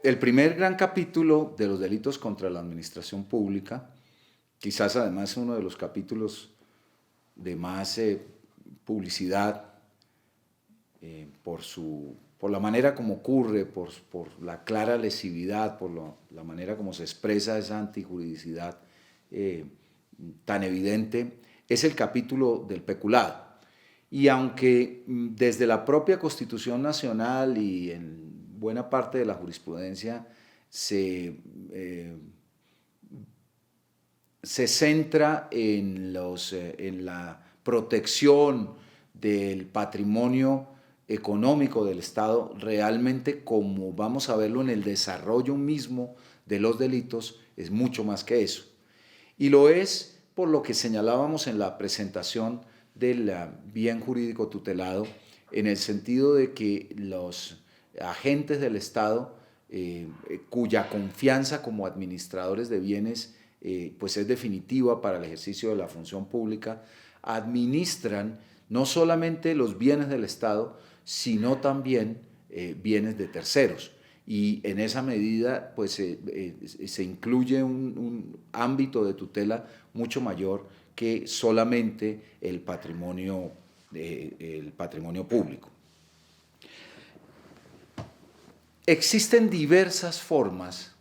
el primer gran capítulo de los delitos contra la administración pública, quizás además uno de los capítulos de más publicidad, por la manera como ocurre, por la clara lesividad, la manera como se expresa esa antijuridicidad tan evidente, es el capítulo del peculado. Y aunque desde la propia Constitución Nacional y en buena parte de la jurisprudencia se centra en la protección del patrimonio económico del Estado, realmente, como vamos a verlo en el desarrollo mismo de los delitos, es mucho más que eso. Y lo es por lo que señalábamos en la presentación del bien jurídico tutelado, en el sentido de que los agentes del Estado, cuya confianza como administradores de bienes pues es definitiva para el ejercicio de la función pública, administran no solamente los bienes del Estado, sino también bienes de terceros. Y en esa medida pues, se incluye un ámbito de tutela mucho mayor que solamente el patrimonio público. Existen diversas formas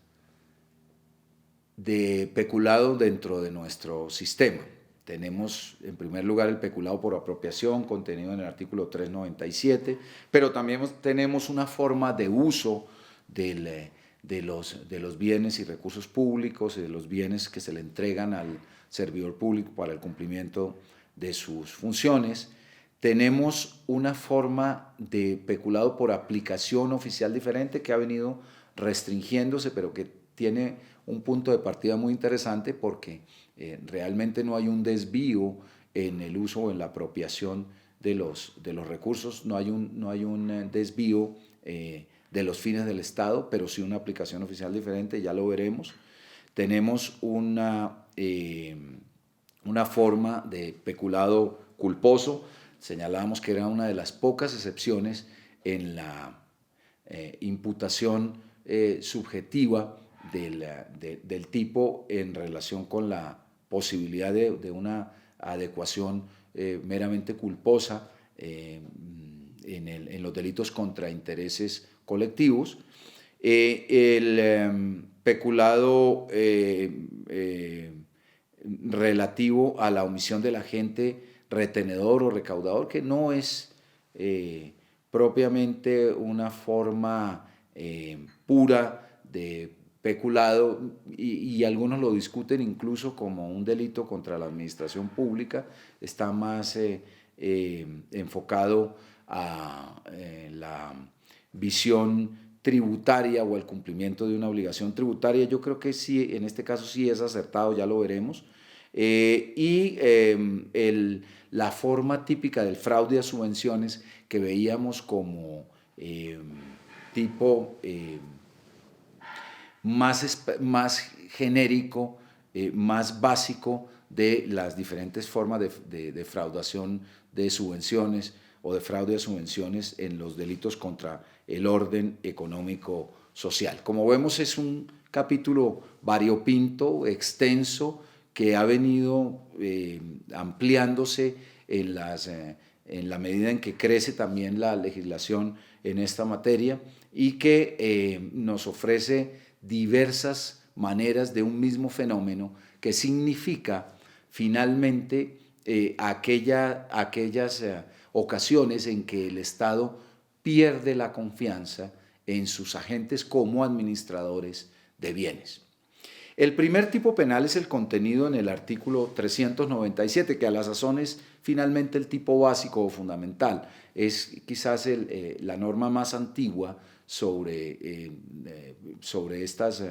de peculado dentro de nuestro sistema. Tenemos, en primer lugar, el peculado por apropiación, contenido en el artículo 397, pero también tenemos una forma de uso de los bienes y recursos públicos y de los bienes que se le entregan al servidor público para el cumplimiento de sus funciones. Tenemos una forma de peculado por aplicación oficial diferente que ha venido restringiéndose, pero que tiene un punto de partida muy interesante porque realmente no hay un desvío en el uso o en la apropiación de los recursos, no hay un desvío de los fines del Estado, pero sí una aplicación oficial diferente, ya lo veremos. Tenemos una forma de peculado culposo, señalábamos que era una de las pocas excepciones en la imputación subjetiva del tipo en relación con la posibilidad de una adecuación meramente culposa en los delitos contra intereses colectivos. El peculado relativo a la omisión del agente retenedor o recaudador, que no es propiamente una forma pura de peculado, y algunos lo discuten incluso como un delito contra la administración pública, está más enfocado a la visión tributaria o al cumplimiento de una obligación tributaria. Yo creo que sí, en este caso sí es acertado, ya lo veremos. La forma típica del fraude a subvenciones que veíamos como tipo más genérico, más básico de las diferentes formas de defraudación de subvenciones o de fraude a subvenciones en los delitos contra el orden económico social. Como vemos, es un capítulo variopinto, extenso, que ha venido ampliándose en la medida en que crece también la legislación en esta materia y que nos ofrece diversas maneras de un mismo fenómeno que significa finalmente aquellas ocasiones en que el Estado pierde la confianza en sus agentes como administradores de bienes. El primer tipo penal es el contenido en el artículo 397, que a la sazón es finalmente el tipo básico o fundamental. Es quizás la norma más antigua sobre estas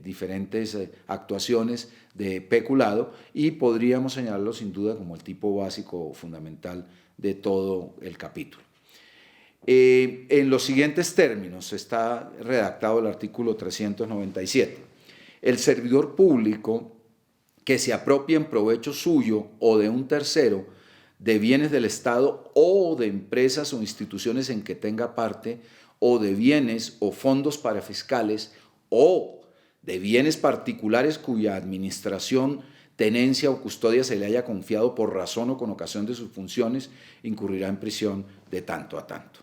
diferentes actuaciones de peculado, y podríamos señalarlo sin duda como el tipo básico o fundamental de todo el capítulo. En los siguientes términos está redactado el artículo 397. El servidor público que se apropie en provecho suyo o de un tercero de bienes del Estado o de empresas o instituciones en que tenga parte o de bienes o fondos parafiscales o de bienes particulares cuya administración, tenencia o custodia se le haya confiado por razón o con ocasión de sus funciones, incurrirá en prisión de tanto a tanto.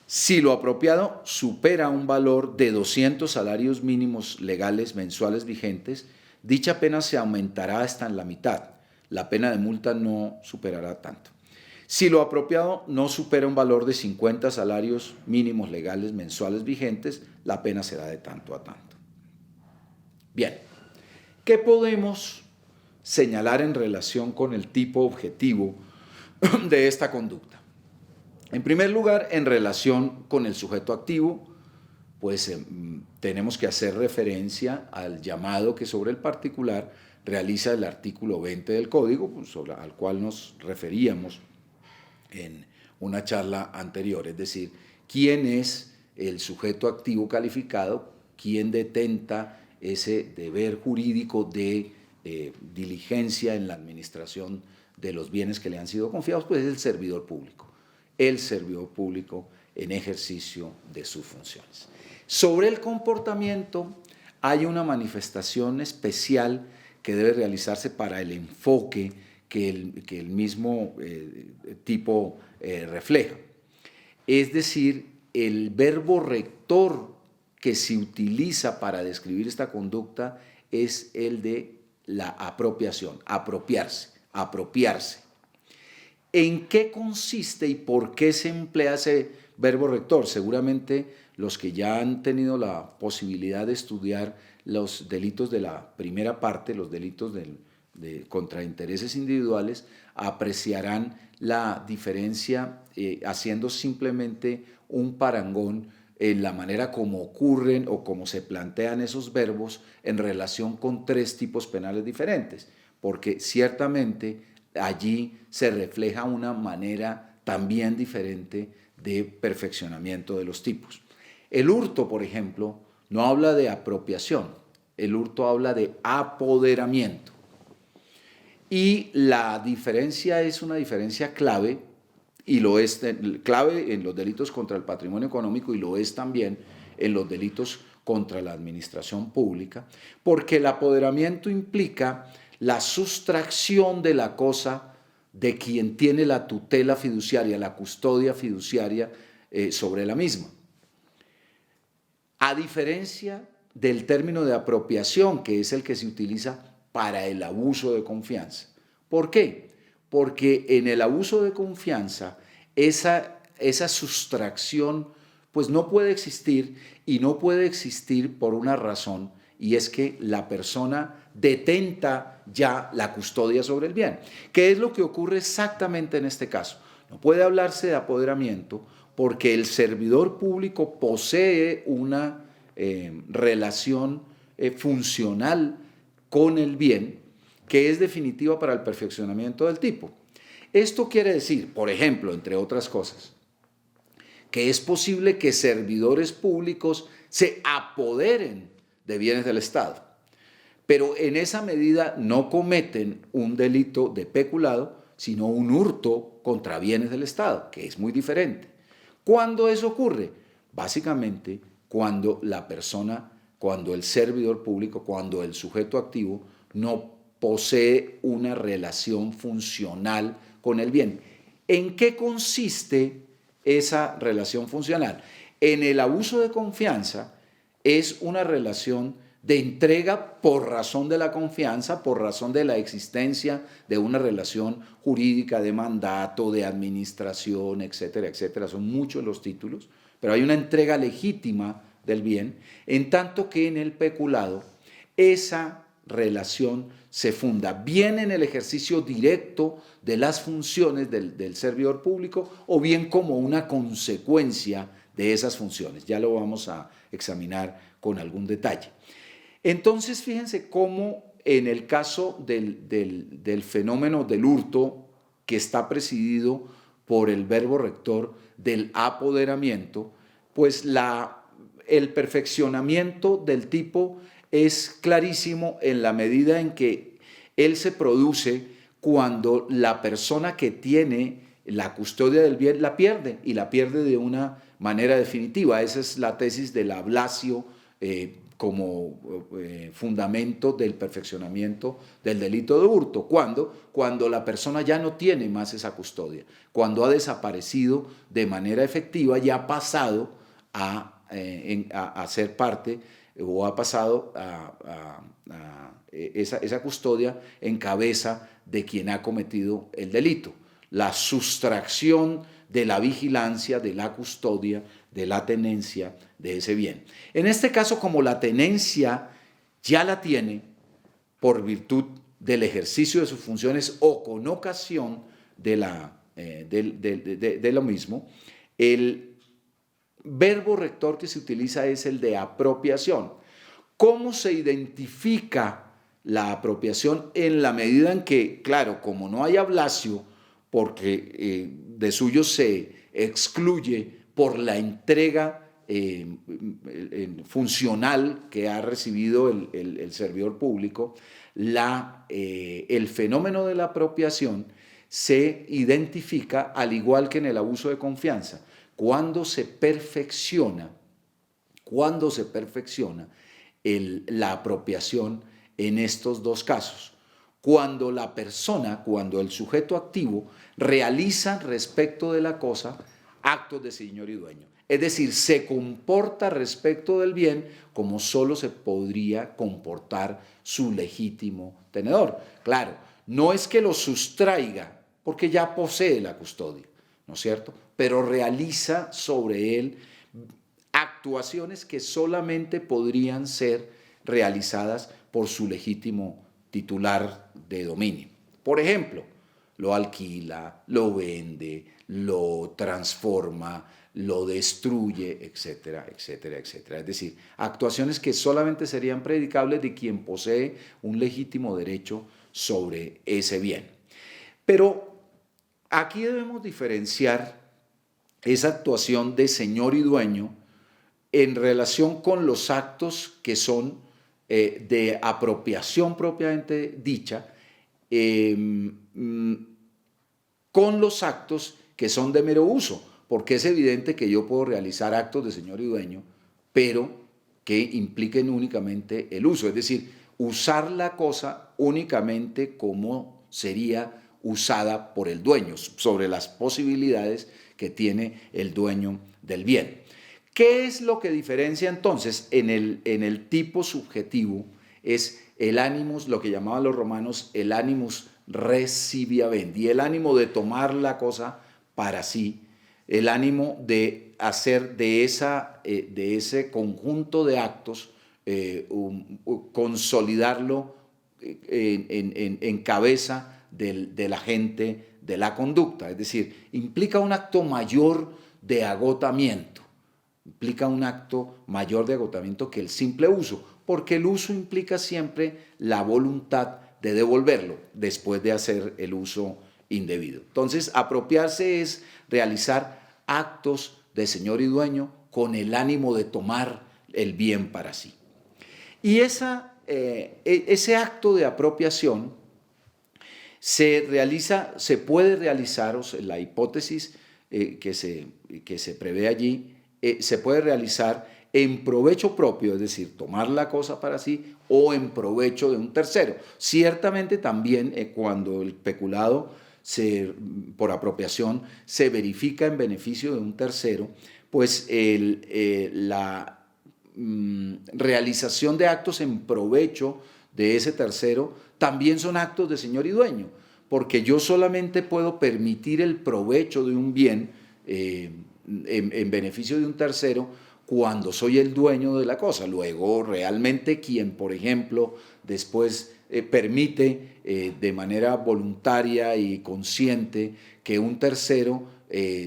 Si lo apropiado supera un valor de 200 salarios mínimos legales mensuales vigentes, dicha pena se aumentará hasta en la mitad. La pena de multa no superará tanto. Si lo apropiado no supera un valor de 50 salarios mínimos legales mensuales vigentes, la pena será de tanto a tanto. Bien, ¿qué podemos señalar en relación con el tipo objetivo de esta conducta? En primer lugar, en relación con el sujeto activo, pues tenemos que hacer referencia al llamado que sobre el particular realiza el artículo 20 del Código, pues, al cual nos referíamos en una charla anterior, es decir, quién es el sujeto activo calificado, quién detenta ese deber jurídico de diligencia en la administración de los bienes que le han sido confiados, pues es el servidor público en ejercicio de sus funciones. Sobre el comportamiento hay una manifestación especial que debe realizarse para el enfoque que el mismo tipo refleja. Es decir, el verbo rector que se utiliza para describir esta conducta es el de la apropiación, apropiarse. ¿En qué consiste y por qué se emplea ese verbo rector? Seguramente los que ya han tenido la posibilidad de estudiar los delitos de la primera parte, los delitos contra intereses individuales, apreciarán la diferencia haciendo simplemente un parangón en la manera como ocurren o como se plantean esos verbos en relación con tres tipos penales diferentes, porque ciertamente allí se refleja una manera también diferente de perfeccionamiento de los tipos. El hurto, por ejemplo, no habla de apropiación, el hurto habla de apoderamiento. Y la diferencia es una diferencia clave, y lo es clave en los delitos contra el patrimonio económico y lo es también en los delitos contra la administración pública, porque el apoderamiento implica la sustracción de la cosa de quien tiene la tutela fiduciaria, la custodia fiduciaria sobre la misma. A diferencia del término de apropiación, que es el que se utiliza para el abuso de confianza. ¿Por qué? Porque en el abuso de confianza esa sustracción pues no puede existir, y no puede existir por una razón, y es que la persona detenta ya la custodia sobre el bien. ¿Qué es lo que ocurre exactamente en este caso? No puede hablarse de apoderamiento porque el servidor público posee una relación funcional con el bien que es definitiva para el perfeccionamiento del tipo. Esto quiere decir, por ejemplo, entre otras cosas, que es posible que servidores públicos se apoderen de bienes del Estado, pero en esa medida no cometen un delito de peculado, sino un hurto contra bienes del Estado, que es muy diferente. ¿Cuándo eso ocurre? Básicamente cuando la persona, cuando el servidor público, cuando el sujeto activo no posee una relación funcional con el bien. ¿En qué consiste esa relación funcional? En el abuso de confianza es una relación de entrega por razón de la confianza, por razón de la existencia de una relación jurídica de mandato, de administración, etcétera, etcétera. Son muchos los títulos, pero hay una entrega legítima del bien, en tanto que en el peculado esa relación se funda bien en el ejercicio directo de las funciones del servidor público o bien como una consecuencia de esas funciones. Ya lo vamos a examinar con algún detalle. Entonces, fíjense cómo en el caso del fenómeno del hurto, que está presidido por el verbo rector del apoderamiento, pues el perfeccionamiento del tipo es clarísimo en la medida en que él se produce cuando la persona que tiene la custodia del bien la pierde, y la pierde de una manera definitiva. Esa es la tesis de la Blasio como fundamento del perfeccionamiento del delito de hurto. Cuando la persona ya no tiene más esa custodia, cuando ha desaparecido de manera efectiva y ha pasado a ser parte, o ha pasado esa custodia en cabeza de quien ha cometido el delito. La sustracción de la vigilancia, de la custodia, de la tenencia de ese bien. En este caso, como la tenencia ya la tiene por virtud del ejercicio de sus funciones o con ocasión de lo mismo, el verbo rector que se utiliza es el de apropiación. ¿Cómo se identifica la apropiación? En la medida en que, claro, como no hay ablacio, porque de suyo se excluye por la entrega funcional que ha recibido el servidor público, el fenómeno de la apropiación se identifica al igual que en el abuso de confianza, cuando se perfecciona la apropiación en estos dos casos. Cuando la persona, cuando el sujeto activo realiza respecto de la cosa actos de señor y dueño. Es decir, se comporta respecto del bien como solo se podría comportar su legítimo tenedor. Claro, no es que lo sustraiga, porque ya posee la custodia, ¿no es cierto? Pero realiza sobre él actuaciones que solamente podrían ser realizadas por su legítimo titular de dominio. Por ejemplo, lo alquila, lo vende, lo transforma, lo destruye, etcétera, etcétera, etcétera. Es decir, actuaciones que solamente serían predicables de quien posee un legítimo derecho sobre ese bien. Pero aquí debemos diferenciar esa actuación de señor y dueño en relación con los actos que son de apropiación propiamente dicha, con los actos que son de mero uso, porque es evidente que yo puedo realizar actos de señor y dueño, pero que impliquen únicamente el uso, es decir, usar la cosa únicamente como sería usada por el dueño, sobre las posibilidades que tiene el dueño del bien. ¿Qué es lo que diferencia entonces en el tipo subjetivo? Es el animus, lo que llamaban los romanos el animus recipiavendi, el ánimo de tomar la cosa para sí, el ánimo de hacer de ese conjunto de actos, consolidarlo en cabeza del agente de la conducta. Es decir, implica un acto mayor de agotamiento. Implica un acto mayor de agotamiento que el simple uso, porque el uso implica siempre la voluntad de devolverlo después de hacer el uso indebido. Entonces, apropiarse es realizar actos de señor y dueño con el ánimo de tomar el bien para sí. Y ese acto de apropiación se puede realizar, o sea, la hipótesis que se prevé allí, se puede realizar en provecho propio, es decir, tomar la cosa para sí, o en provecho de un tercero. Ciertamente también cuando el peculado por apropiación se verifica en beneficio de un tercero, pues la realización de actos en provecho de ese tercero también son actos de señor y dueño, porque yo solamente puedo permitir el provecho de un bien en beneficio de un tercero cuando soy el dueño de la cosa. Luego, realmente quien, por ejemplo, después permite de manera voluntaria y consciente que un tercero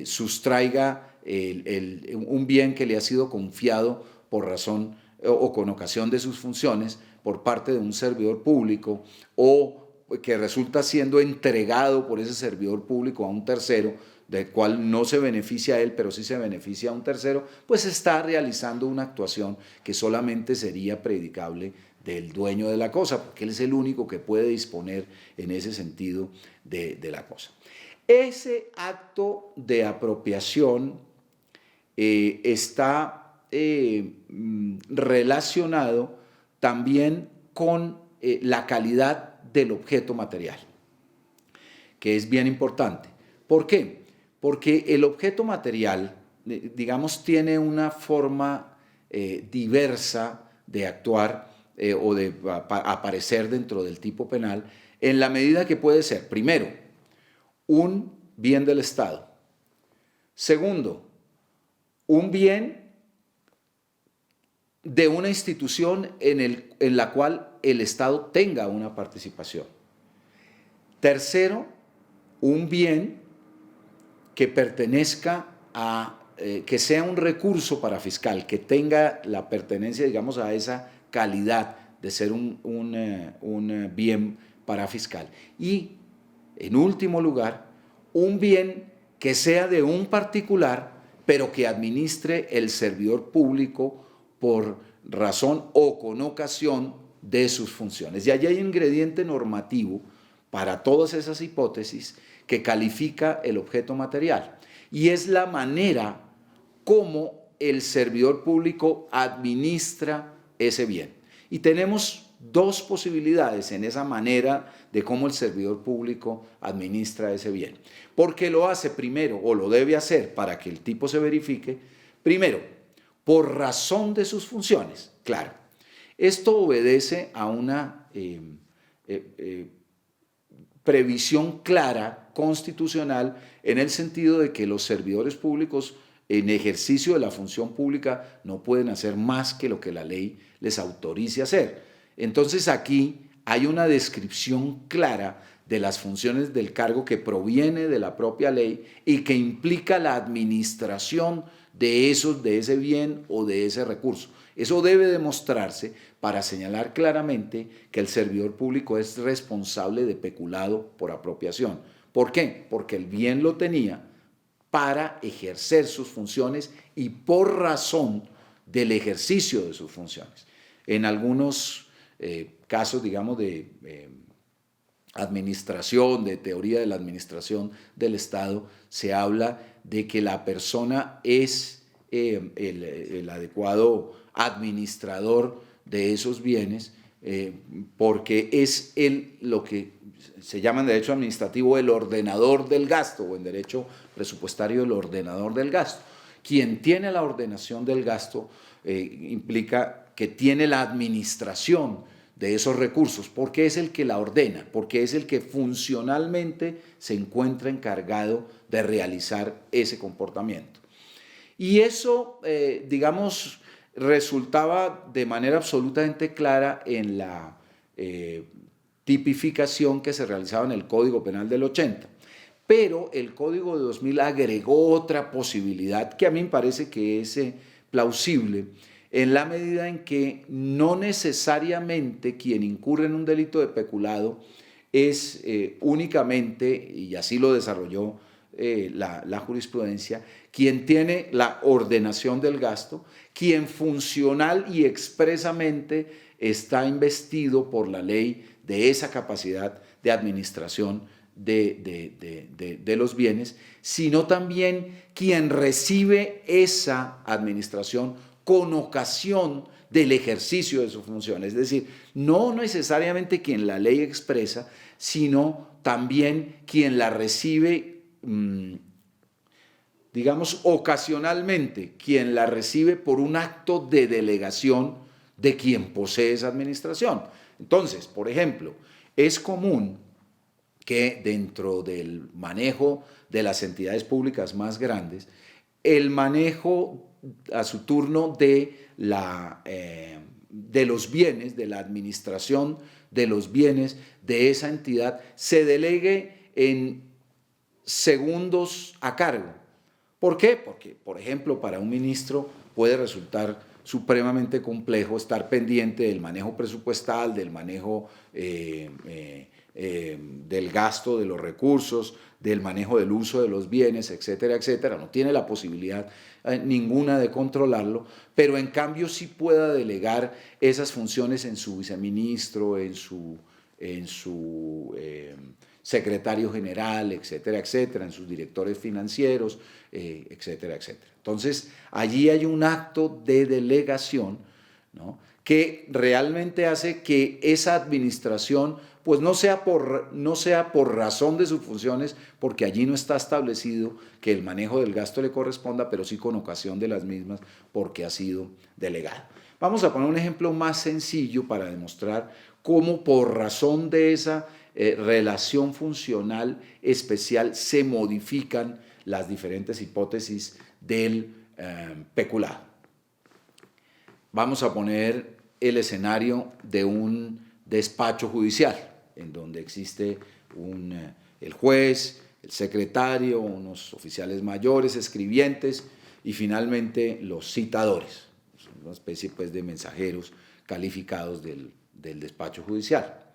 sustraiga un bien que le ha sido confiado por razón o con ocasión de sus funciones por parte de un servidor público, o que resulta siendo entregado por ese servidor público a un tercero, del cual no se beneficia a él, pero sí se beneficia a un tercero, pues está realizando una actuación que solamente sería predicable del dueño de la cosa, porque él es el único que puede disponer en ese sentido de la cosa. Ese acto de apropiación está relacionado también con la calidad del objeto material, que es bien importante. ¿Por qué? Porque el objeto material, digamos, tiene una forma diversa de actuar o de aparecer dentro del tipo penal, en la medida que puede ser, primero, un bien del Estado. Segundo, un bien de una institución en la cual el Estado tenga una participación. Tercero, un bien que pertenezca a, que sea un recurso para fiscal, que tenga la pertenencia, digamos, a esa calidad de ser un bien para fiscal. Y, en último lugar, un bien que sea de un particular, pero que administre el servidor público por razón o con ocasión de sus funciones. Y allí hay un ingrediente normativo para todas esas hipótesis que califica el objeto material. Y es la manera como el servidor público administra ese bien. Y tenemos dos posibilidades en esa manera de cómo el servidor público administra ese bien. Porque lo hace primero, o lo debe hacer para que el tipo se verifique, primero, por razón de sus funciones. Claro, esto obedece a una previsión clara, constitucional, en el sentido de que los servidores públicos en ejercicio de la función pública no pueden hacer más que lo que la ley les autorice hacer. Entonces aquí hay una descripción clara de las funciones del cargo que proviene de la propia ley y que implica la administración de ese bien o de ese recurso. Eso debe demostrarse para señalar claramente que el servidor público es responsable de peculado por apropiación. ¿Por qué? Porque el bien lo tenía para ejercer sus funciones y por razón del ejercicio de sus funciones. En algunos casos, digamos, de administración, de teoría de la administración del Estado, se habla de que la persona es el adecuado administrador de esos bienes, porque es él lo que se llama en derecho administrativo el ordenador del gasto, o en derecho presupuestario el ordenador del gasto. Quien tiene la ordenación del gasto implica que tiene la administración de esos recursos, porque es el que la ordena, porque es el que funcionalmente se encuentra encargado de realizar ese comportamiento. Y eso, digamos, resultaba de manera absolutamente clara en la tipificación que se realizaba en el Código Penal del 80. Pero el Código de 2000 agregó otra posibilidad que a mí me parece que es plausible, en la medida en que no necesariamente quien incurre en un delito de peculado es únicamente, y así lo desarrolló la jurisprudencia, quien tiene la ordenación del gasto, quien funcional y expresamente está investido por la ley de esa capacidad de administración de los bienes, sino también quien recibe esa administración con ocasión del ejercicio de su función. Es decir, no necesariamente quien la ley expresa, sino también quien la recibe, digamos, ocasionalmente, quien la recibe por un acto de delegación de quien posee esa administración. Entonces, por ejemplo, es común que dentro del manejo de las entidades públicas más grandes, el manejo a su turno de los bienes, de la administración de los bienes de esa entidad, se delegue en segundos a cargo. ¿Por qué? Porque, por ejemplo, para un ministro puede resultar supremamente complejo estar pendiente del manejo presupuestal, del manejo del gasto de los recursos, del manejo del uso de los bienes, etcétera, etcétera. No tiene la posibilidad ninguna de controlarlo, pero en cambio sí pueda delegar esas funciones en su viceministro, en su secretario general, etcétera, etcétera, en sus directores financieros, etcétera, etcétera. Entonces, allí hay un acto de delegación, ¿no?, que realmente hace que esa administración pues no sea por razón de sus funciones, porque allí no está establecido que el manejo del gasto le corresponda, pero sí con ocasión de las mismas, porque ha sido delegado. Vamos a poner un ejemplo más sencillo para demostrar cómo por razón de esa relación funcional especial se modifican las diferentes hipótesis del peculado. Vamos a poner el escenario de un despacho judicial, en donde existe el juez, el secretario, unos oficiales mayores, escribientes y finalmente los citadores, una especie pues, de mensajeros calificados del despacho judicial.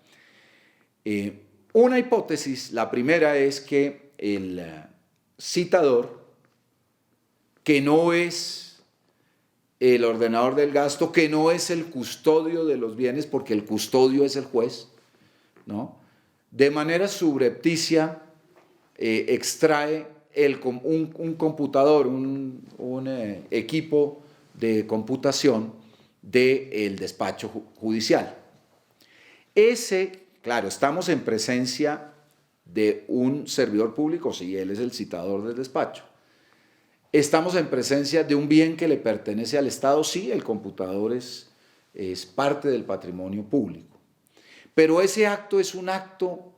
Una hipótesis, la primera es que el citador, que no es el ordenador del gasto, que no es el custodio de los bienes, porque el custodio es el juez, ¿no?, de manera subrepticia extrae un computador, un equipo de computación del despacho judicial. Claro, estamos en presencia de un servidor público, sí, él es el citador del despacho. Estamos en presencia de un bien que le pertenece al Estado, sí, el computador es parte del patrimonio público. Pero ese acto es un acto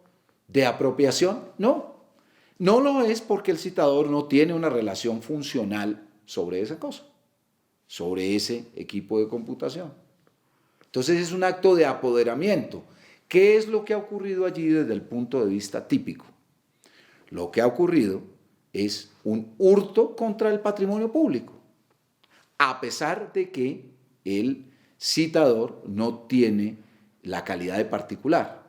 de apropiación, no. No lo es porque el citador no tiene una relación funcional sobre esa cosa, sobre ese equipo de computación. Entonces es un acto de apoderamiento. ¿Qué es lo que ha ocurrido allí desde el punto de vista típico? Lo que ha ocurrido es un hurto contra el patrimonio público, a pesar de que el citador no tiene la calidad de particular,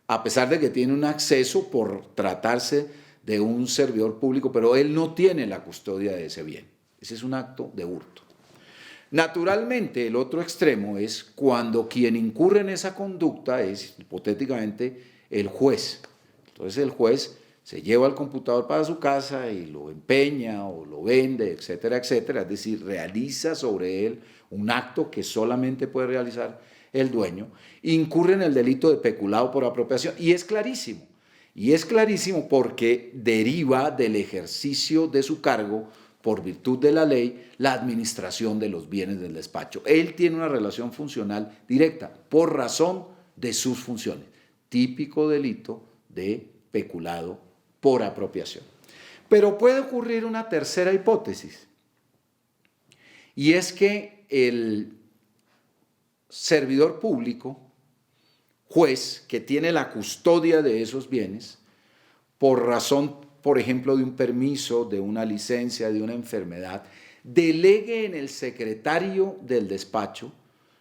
a pesar de que tiene un acceso por tratarse de un servidor público, pero él no tiene la custodia de ese bien. Ese es un acto de hurto. Naturalmente, el otro extremo es cuando quien incurre en esa conducta es, hipotéticamente, el juez. Entonces el juez se lleva el computador para su casa y lo empeña o lo vende, etcétera, etcétera. Es decir, realiza sobre él un acto que solamente puede realizar el dueño. Incurre en el delito de peculado por apropiación. Y es clarísimo. Y es clarísimo porque deriva del ejercicio de su cargo, por virtud de la ley, la administración de los bienes del despacho. Él tiene una relación funcional directa por razón de sus funciones. Típico delito de peculado por apropiación. Pero puede ocurrir una tercera hipótesis, y es que el servidor público, juez, que tiene la custodia de esos bienes, por razón, por ejemplo, de un permiso, de una licencia, de una enfermedad, delegue en el secretario del despacho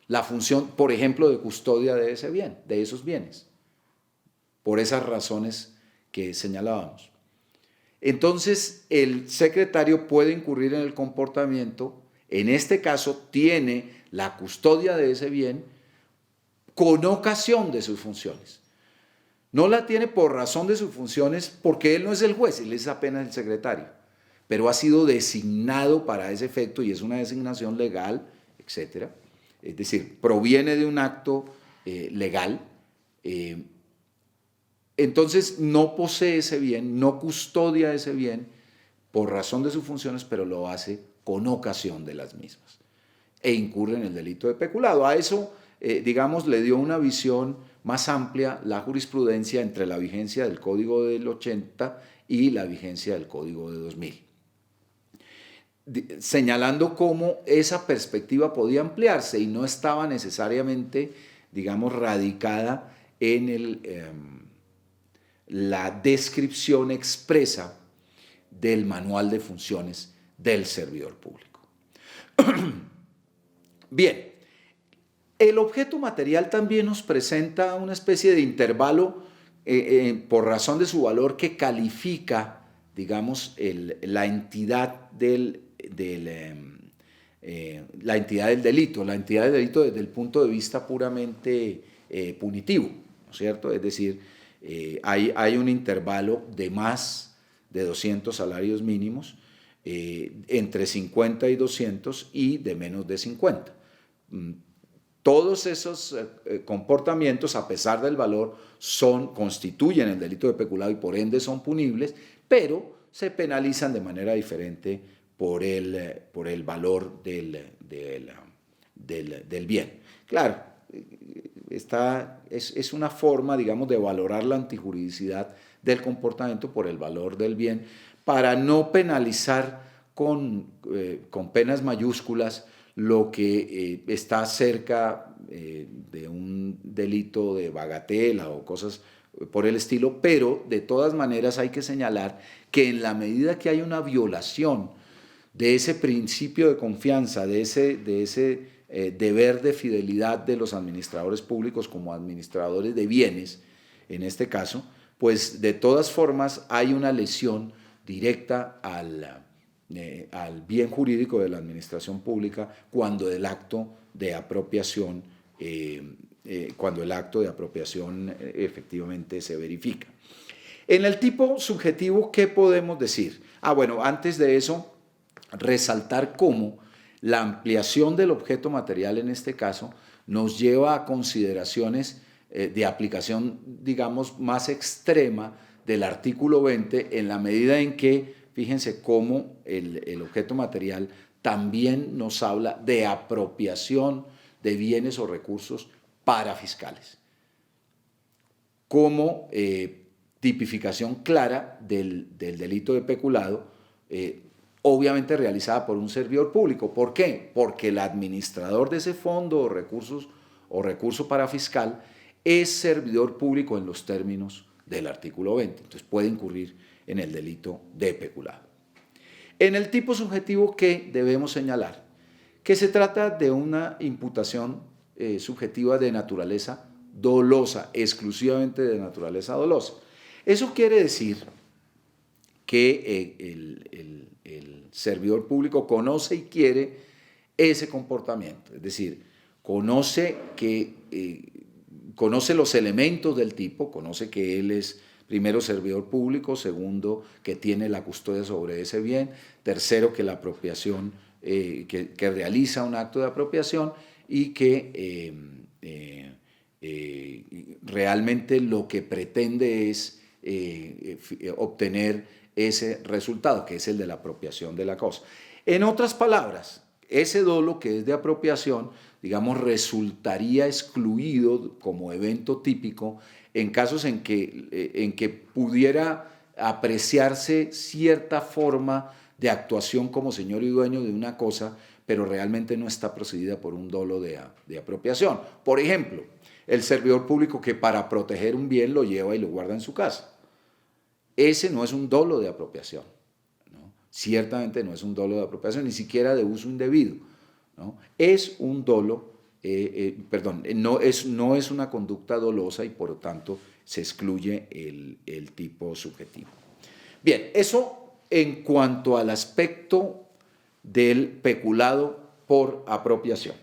la función, por ejemplo, de custodia de ese bien, de esos bienes, por esas razones que señalábamos. Entonces, el secretario puede incurrir en el comportamiento, en este caso, tiene la custodia de ese bien con ocasión de sus funciones. No la tiene por razón de sus funciones porque él no es el juez, él es apenas el secretario, pero ha sido designado para ese efecto y es una designación legal, etc. Es decir, proviene de un acto legal. Entonces no posee ese bien, no custodia ese bien por razón de sus funciones, pero lo hace con ocasión de las mismas e incurre en el delito de peculado. A eso, digamos, le dio una visión más amplia la jurisprudencia entre la vigencia del Código del 80 y la vigencia del Código de 2000, señalando cómo esa perspectiva podía ampliarse y no estaba necesariamente, digamos, radicada en la descripción expresa del manual de funciones del servidor público. Bien, el objeto material también nos presenta una especie de intervalo por razón de su valor que califica, digamos, la entidad del delito, desde el punto de vista puramente punitivo, ¿no es cierto? Es decir, Hay un intervalo de más de 200 salarios mínimos, entre 50 y 200 y de menos de 50. Todos esos comportamientos, a pesar del valor, constituyen el delito de peculado y por ende son punibles, pero se penalizan de manera diferente por el valor del bien. Claro, es una forma, digamos, de valorar la antijuridicidad del comportamiento por el valor del bien, para no penalizar con penas mayúsculas lo que está cerca de un delito de bagatela o cosas por el estilo, pero de todas maneras hay que señalar que en la medida que hay una violación de ese principio de confianza, de ese deber de fidelidad de los administradores públicos como administradores de bienes, en este caso, pues de todas formas hay una lesión directa al bien jurídico de la administración pública cuando el acto de apropiación, efectivamente se verifica. En el tipo subjetivo, ¿qué podemos decir? Bueno, antes de eso, resaltar cómo la ampliación del objeto material en este caso nos lleva a consideraciones de aplicación, digamos, más extrema del artículo 20, en la medida en que, fíjense cómo el objeto material también nos habla de apropiación de bienes o recursos para fiscales, como tipificación clara del delito de peculado, obviamente realizada por un servidor público. ¿Por qué? Porque el administrador de ese fondo o recurso para fiscal es servidor público en los términos del artículo 20. Entonces puede incurrir en el delito de peculado. En el tipo subjetivo, ¿qué debemos señalar? Que se trata de una imputación subjetiva de naturaleza dolosa, exclusivamente de naturaleza dolosa. Eso quiere decir que el servidor público conoce y quiere ese comportamiento, es decir, conoce los elementos del tipo, conoce que él es, primero, servidor público; segundo, que tiene la custodia sobre ese bien; tercero, que la apropiación, que realiza un acto de apropiación y que realmente lo que pretende es obtener ese resultado, que es el de la apropiación de la cosa. En otras palabras, ese dolo que es de apropiación, digamos, resultaría excluido como evento típico en casos en que pudiera apreciarse cierta forma de actuación como señor y dueño de una cosa, pero realmente no está procedida por un dolo de apropiación. Por ejemplo, el servidor público que para proteger un bien lo lleva y lo guarda en su casa. Ese no es un dolo de apropiación, ¿no? Ciertamente no es un dolo de apropiación, ni siquiera de uso indebido, ¿no? Es un dolo, no es una conducta dolosa y por lo tanto se excluye el tipo subjetivo. Bien, eso en cuanto al aspecto del peculado por apropiación.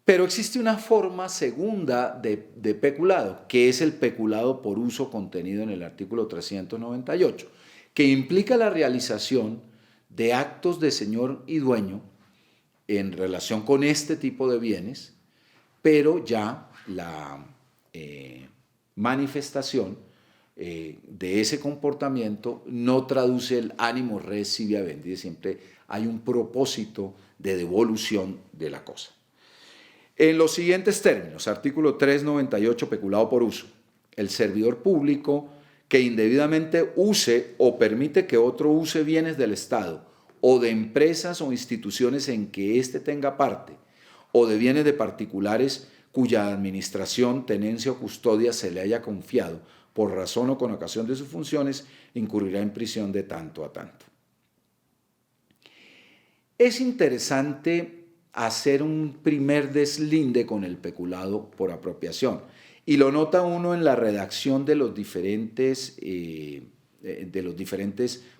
Pero existe una forma segunda de peculado, que es el peculado por uso contenido en el artículo 398, que implica la realización de actos de señor y dueño en relación con este tipo de bienes, pero ya la manifestación de ese comportamiento no traduce el ánimo res sibi habendi, siempre hay un propósito de devolución de la cosa. En los siguientes términos, artículo 398, peculado por uso: el servidor público que indebidamente use o permite que otro use bienes del Estado o de empresas o instituciones en que éste tenga parte, o de bienes de particulares cuya administración, tenencia o custodia se le haya confiado por razón o con ocasión de sus funciones, incurrirá en prisión de tanto a tanto. Es interesante hacer un primer deslinde con el peculado por apropiación, y lo nota uno en la redacción de los diferentes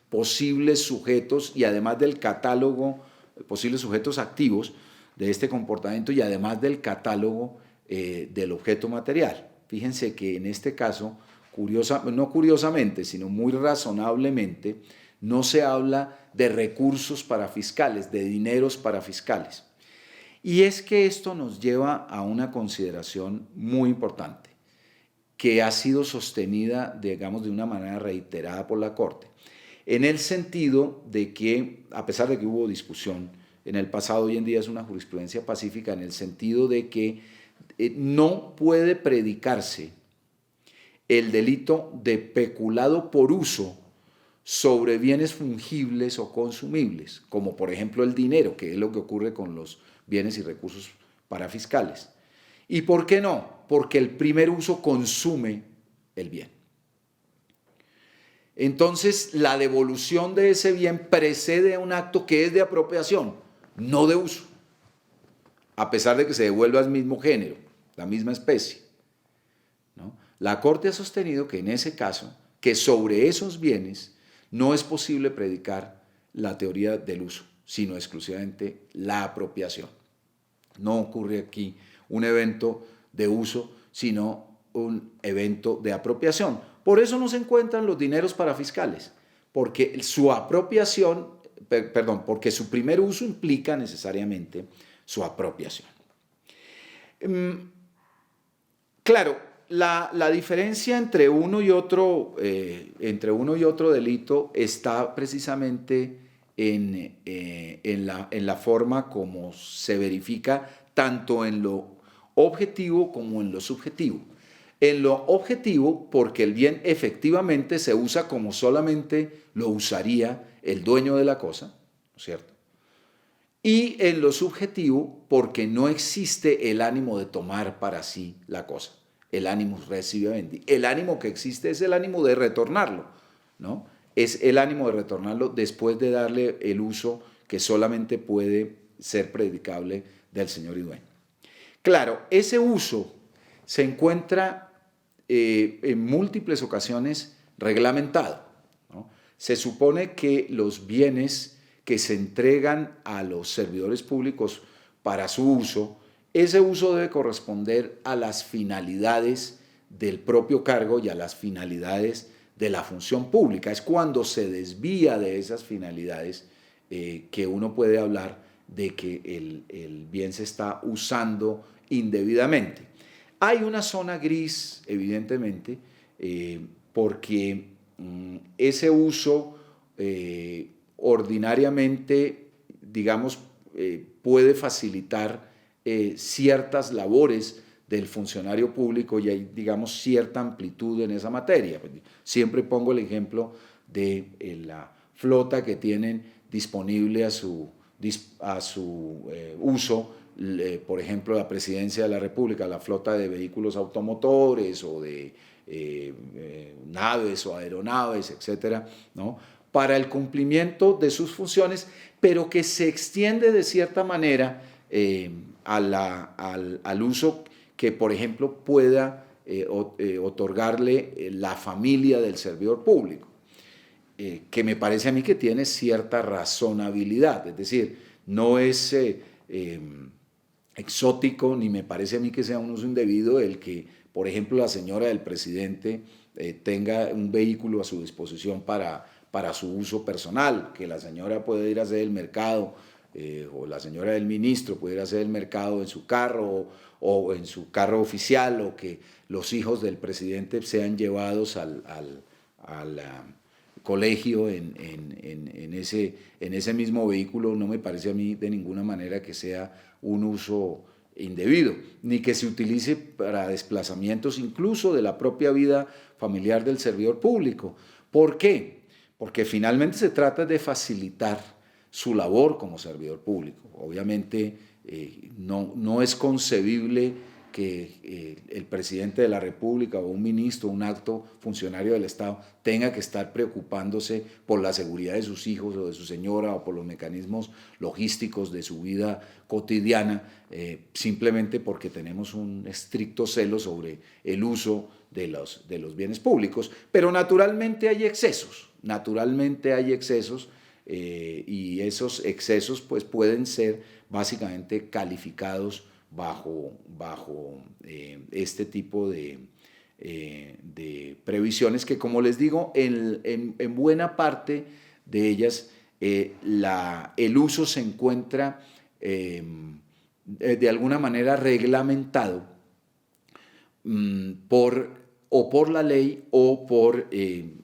posibles sujetos, y además del catálogo, posibles sujetos activos de este comportamiento, y además del catálogo del objeto material. fíjense que en este caso, no curiosamente, sino muy razonablemente, no se habla de recursos para fiscales, de dineros para fiscales. Y es que esto nos lleva a una consideración muy importante, que ha sido sostenida, digamos, de una manera reiterada por la Corte, en el sentido de que, a pesar de que hubo discusión en el pasado, hoy en día es una jurisprudencia pacífica, en el sentido de que no puede predicarse el delito de peculado por uso sobre bienes fungibles o consumibles, como por ejemplo el dinero, que es lo que ocurre con los bienes y recursos parafiscales. ¿Y por qué no? Porque el primer uso consume el bien. Entonces, la devolución de ese bien precede a un acto que es de apropiación, no de uso, a pesar de que se devuelva al mismo género, la misma especie, ¿no? La Corte ha sostenido que en ese caso, que sobre esos bienes no es posible predicar la teoría del uso, sino exclusivamente la apropiación. No ocurre aquí un evento de uso, sino un evento de apropiación. Por eso no se encuentran los dineros parafiscales, porque su apropiación, porque su primer uso implica necesariamente su apropiación. Claro, la diferencia entre uno y otro delito está precisamente en la forma como se verifica tanto en lo objetivo como en lo subjetivo. En lo objetivo, porque el bien efectivamente se usa como solamente lo usaría el dueño de la cosa, ¿no es cierto? Y en lo subjetivo, porque no existe el ánimo de tomar para sí la cosa, el ánimo recibivendi. El ánimo que existe es el ánimo de retornarlo, ¿no? Es el ánimo de retornarlo después de darle el uso que solamente puede ser predicable del señor y dueño. Claro, ese uso se encuentra en múltiples ocasiones reglamentado, ¿no? Se supone que los bienes que se entregan a los servidores públicos para su uso, ese uso debe corresponder a las finalidades del propio cargo y a las finalidades de la función pública. Es cuando se desvía de esas finalidades que uno puede hablar de que el bien se está usando indebidamente. Hay una zona gris, evidentemente, porque ese uso ordinariamente, digamos, puede facilitar ciertas labores del funcionario público y hay, digamos, cierta amplitud en esa materia. Siempre pongo el ejemplo de la flota que tienen disponible a su uso, por ejemplo, la Presidencia de la República, la flota de vehículos automotores o de naves o aeronaves, etcétera, ¿no? Para el cumplimiento de sus funciones, pero que se extiende de cierta manera al uso que, por ejemplo, pueda otorgarle la familia del servidor público, que me parece a mí que tiene cierta razonabilidad, es decir, no es exótico, ni me parece a mí que sea un uso indebido el que, por ejemplo, la señora del presidente tenga un vehículo a su disposición para su uso personal, que la señora puede ir a hacer el mercado, o la señora del ministro puede ir a hacer el mercado en su carro o en su carro oficial, o que los hijos del presidente sean llevados al colegio en ese mismo vehículo. No me parece a mí de ninguna manera que sea un uso indebido, ni que se utilice para desplazamientos incluso de la propia vida familiar del servidor público. ¿Por qué? Porque finalmente se trata de facilitar su labor como servidor público. Obviamente no es concebible que el presidente de la República o un ministro, un alto funcionario del Estado tenga que estar preocupándose por la seguridad de sus hijos o de su señora o por los mecanismos logísticos de su vida cotidiana, simplemente porque tenemos un estricto celo sobre el uso de los bienes públicos. Pero naturalmente hay excesos, y esos excesos pues, pueden ser básicamente calificados bajo este tipo de de previsiones que, como les digo, en buena parte de ellas el uso se encuentra de alguna manera reglamentado por la ley o por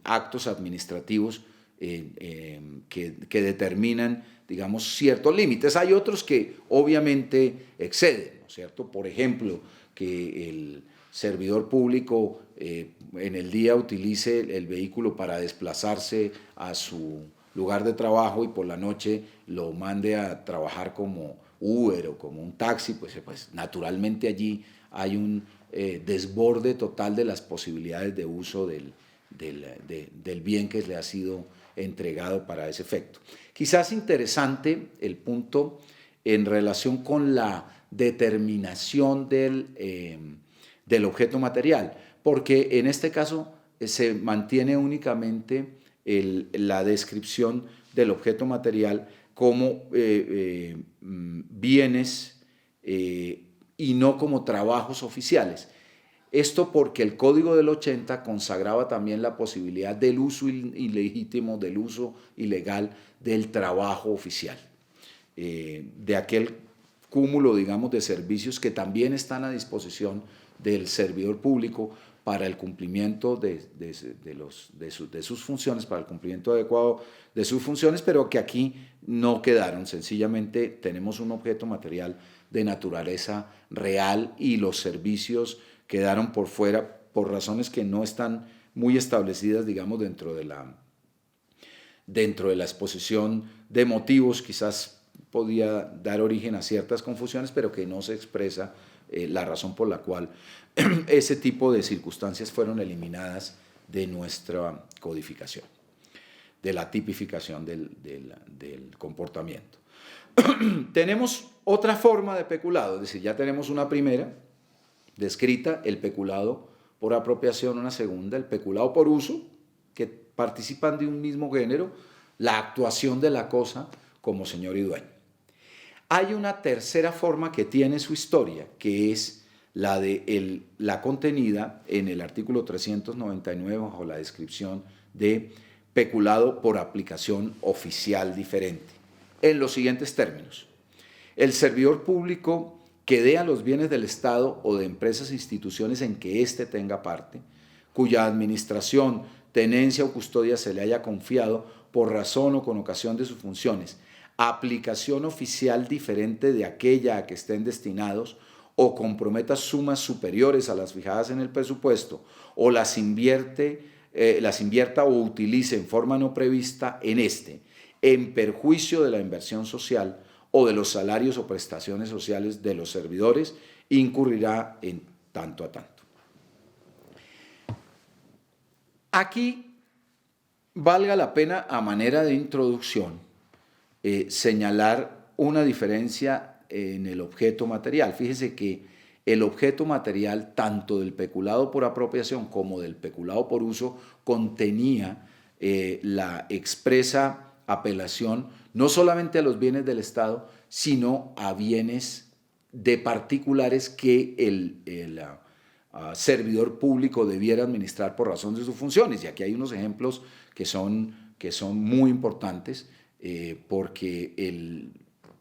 actos administrativos que determinan, digamos, ciertos límites. Hay otros que obviamente exceden, ¿no es cierto? Por ejemplo, que el servidor público en el día utilice el vehículo para desplazarse a su lugar de trabajo y por la noche lo mande a trabajar como Uber o como un taxi, pues naturalmente allí hay un desborde total de las posibilidades de uso del bien que le ha sido entregado para ese efecto. Quizás interesante el punto en relación con la determinación del objeto material, porque en este caso se mantiene únicamente la descripción del objeto material como bienes y no como trabajos oficiales. Esto porque el Código del 80 consagraba también la posibilidad del uso ilegítimo, del uso ilegal del trabajo oficial, de aquel cúmulo, digamos, de servicios que también están a disposición del servidor público para el cumplimiento de sus funciones, para el cumplimiento adecuado de sus funciones, pero que aquí no quedaron. Sencillamente tenemos un objeto material de naturaleza real y los servicios quedaron por fuera por razones que no están muy establecidas, digamos, dentro de la exposición de motivos. Quizás podía dar origen a ciertas confusiones, pero que no se expresa la razón por la cual ese tipo de circunstancias fueron eliminadas de nuestra codificación, de la tipificación del comportamiento. Tenemos otra forma de peculado, es decir, ya tenemos una primera descrita, el peculado por apropiación, una segunda, el peculado por uso, que participan de un mismo género, la actuación de la cosa como señor y dueño. Hay una tercera forma que tiene su historia, que es la contenida en el artículo 399 bajo la descripción de peculado por aplicación oficial diferente, en los siguientes términos. El servidor público que dé a los bienes del Estado o de empresas e instituciones en que éste tenga parte, cuya administración, tenencia o custodia se le haya confiado por razón o con ocasión de sus funciones, aplicación oficial diferente de aquella a que estén destinados o comprometa sumas superiores a las fijadas en el presupuesto o las invierta o utilice en forma no prevista en en perjuicio de la inversión social o de los salarios o prestaciones sociales de los servidores, incurrirá en tanto a tanto. Aquí valga la pena, a manera de introducción, señalar una diferencia en el objeto material. Fíjese que el objeto material, tanto del peculado por apropiación como del peculado por uso, contenía la expresa apelación no solamente a los bienes del Estado, sino a bienes de particulares que el servidor público debiera administrar por razón de sus funciones. Y aquí hay unos ejemplos que son muy importantes, porque el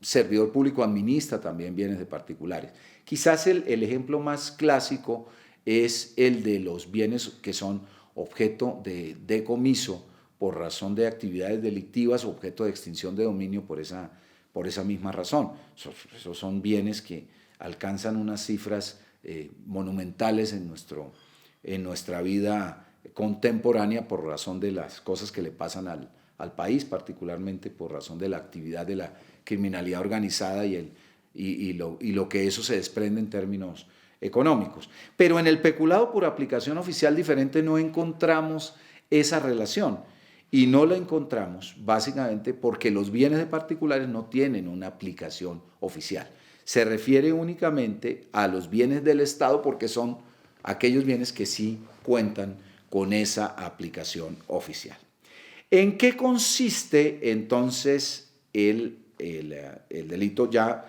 servidor público administra también bienes de particulares. Quizás el ejemplo más clásico es el de los bienes que son objeto de decomiso por razón de actividades delictivas o objeto de extinción de dominio por esa misma razón. Esos son bienes que alcanzan unas cifras monumentales en nuestra vida contemporánea por razón de las cosas que le pasan al país, particularmente por razón de la actividad de la criminalidad organizada y lo que eso se desprende en términos económicos. Pero en el peculado por aplicación oficial diferente no encontramos esa relación, y no la encontramos básicamente porque los bienes de particulares no tienen una aplicación oficial. Se refiere únicamente a los bienes del Estado porque son aquellos bienes que sí cuentan con esa aplicación oficial. ¿En qué consiste entonces el delito? Ya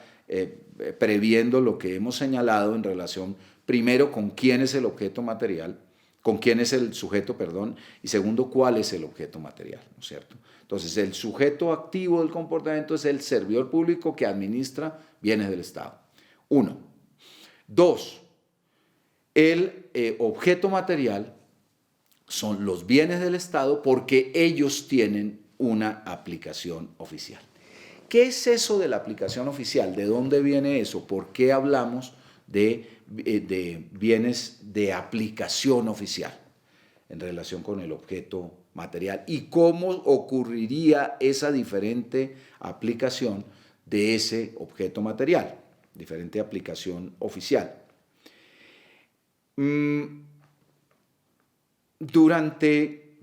previendo lo que hemos señalado en relación primero con quién es el objeto material con quién es el sujeto, perdón, y segundo, cuál es el objeto material, ¿no es cierto? Entonces, el sujeto activo del comportamiento es el servidor público que administra bienes del Estado. Uno. Dos, el objeto material son los bienes del Estado porque ellos tienen una aplicación oficial. ¿Qué es eso de la aplicación oficial? ¿De dónde viene eso? ¿Por qué hablamos de bienes de aplicación oficial en relación con el objeto material? ¿Y cómo ocurriría esa diferente aplicación de ese objeto material? Diferente aplicación oficial. Durante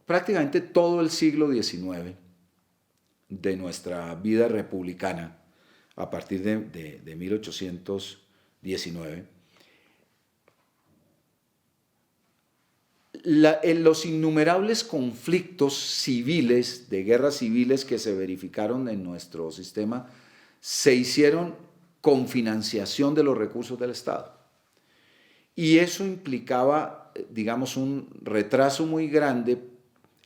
prácticamente todo el siglo XIX de nuestra vida republicana, a partir de 1819, los innumerables conflictos civiles, de guerras civiles que se verificaron en nuestro sistema, se hicieron con financiación de los recursos del Estado. Y eso implicaba, digamos, un retraso muy grande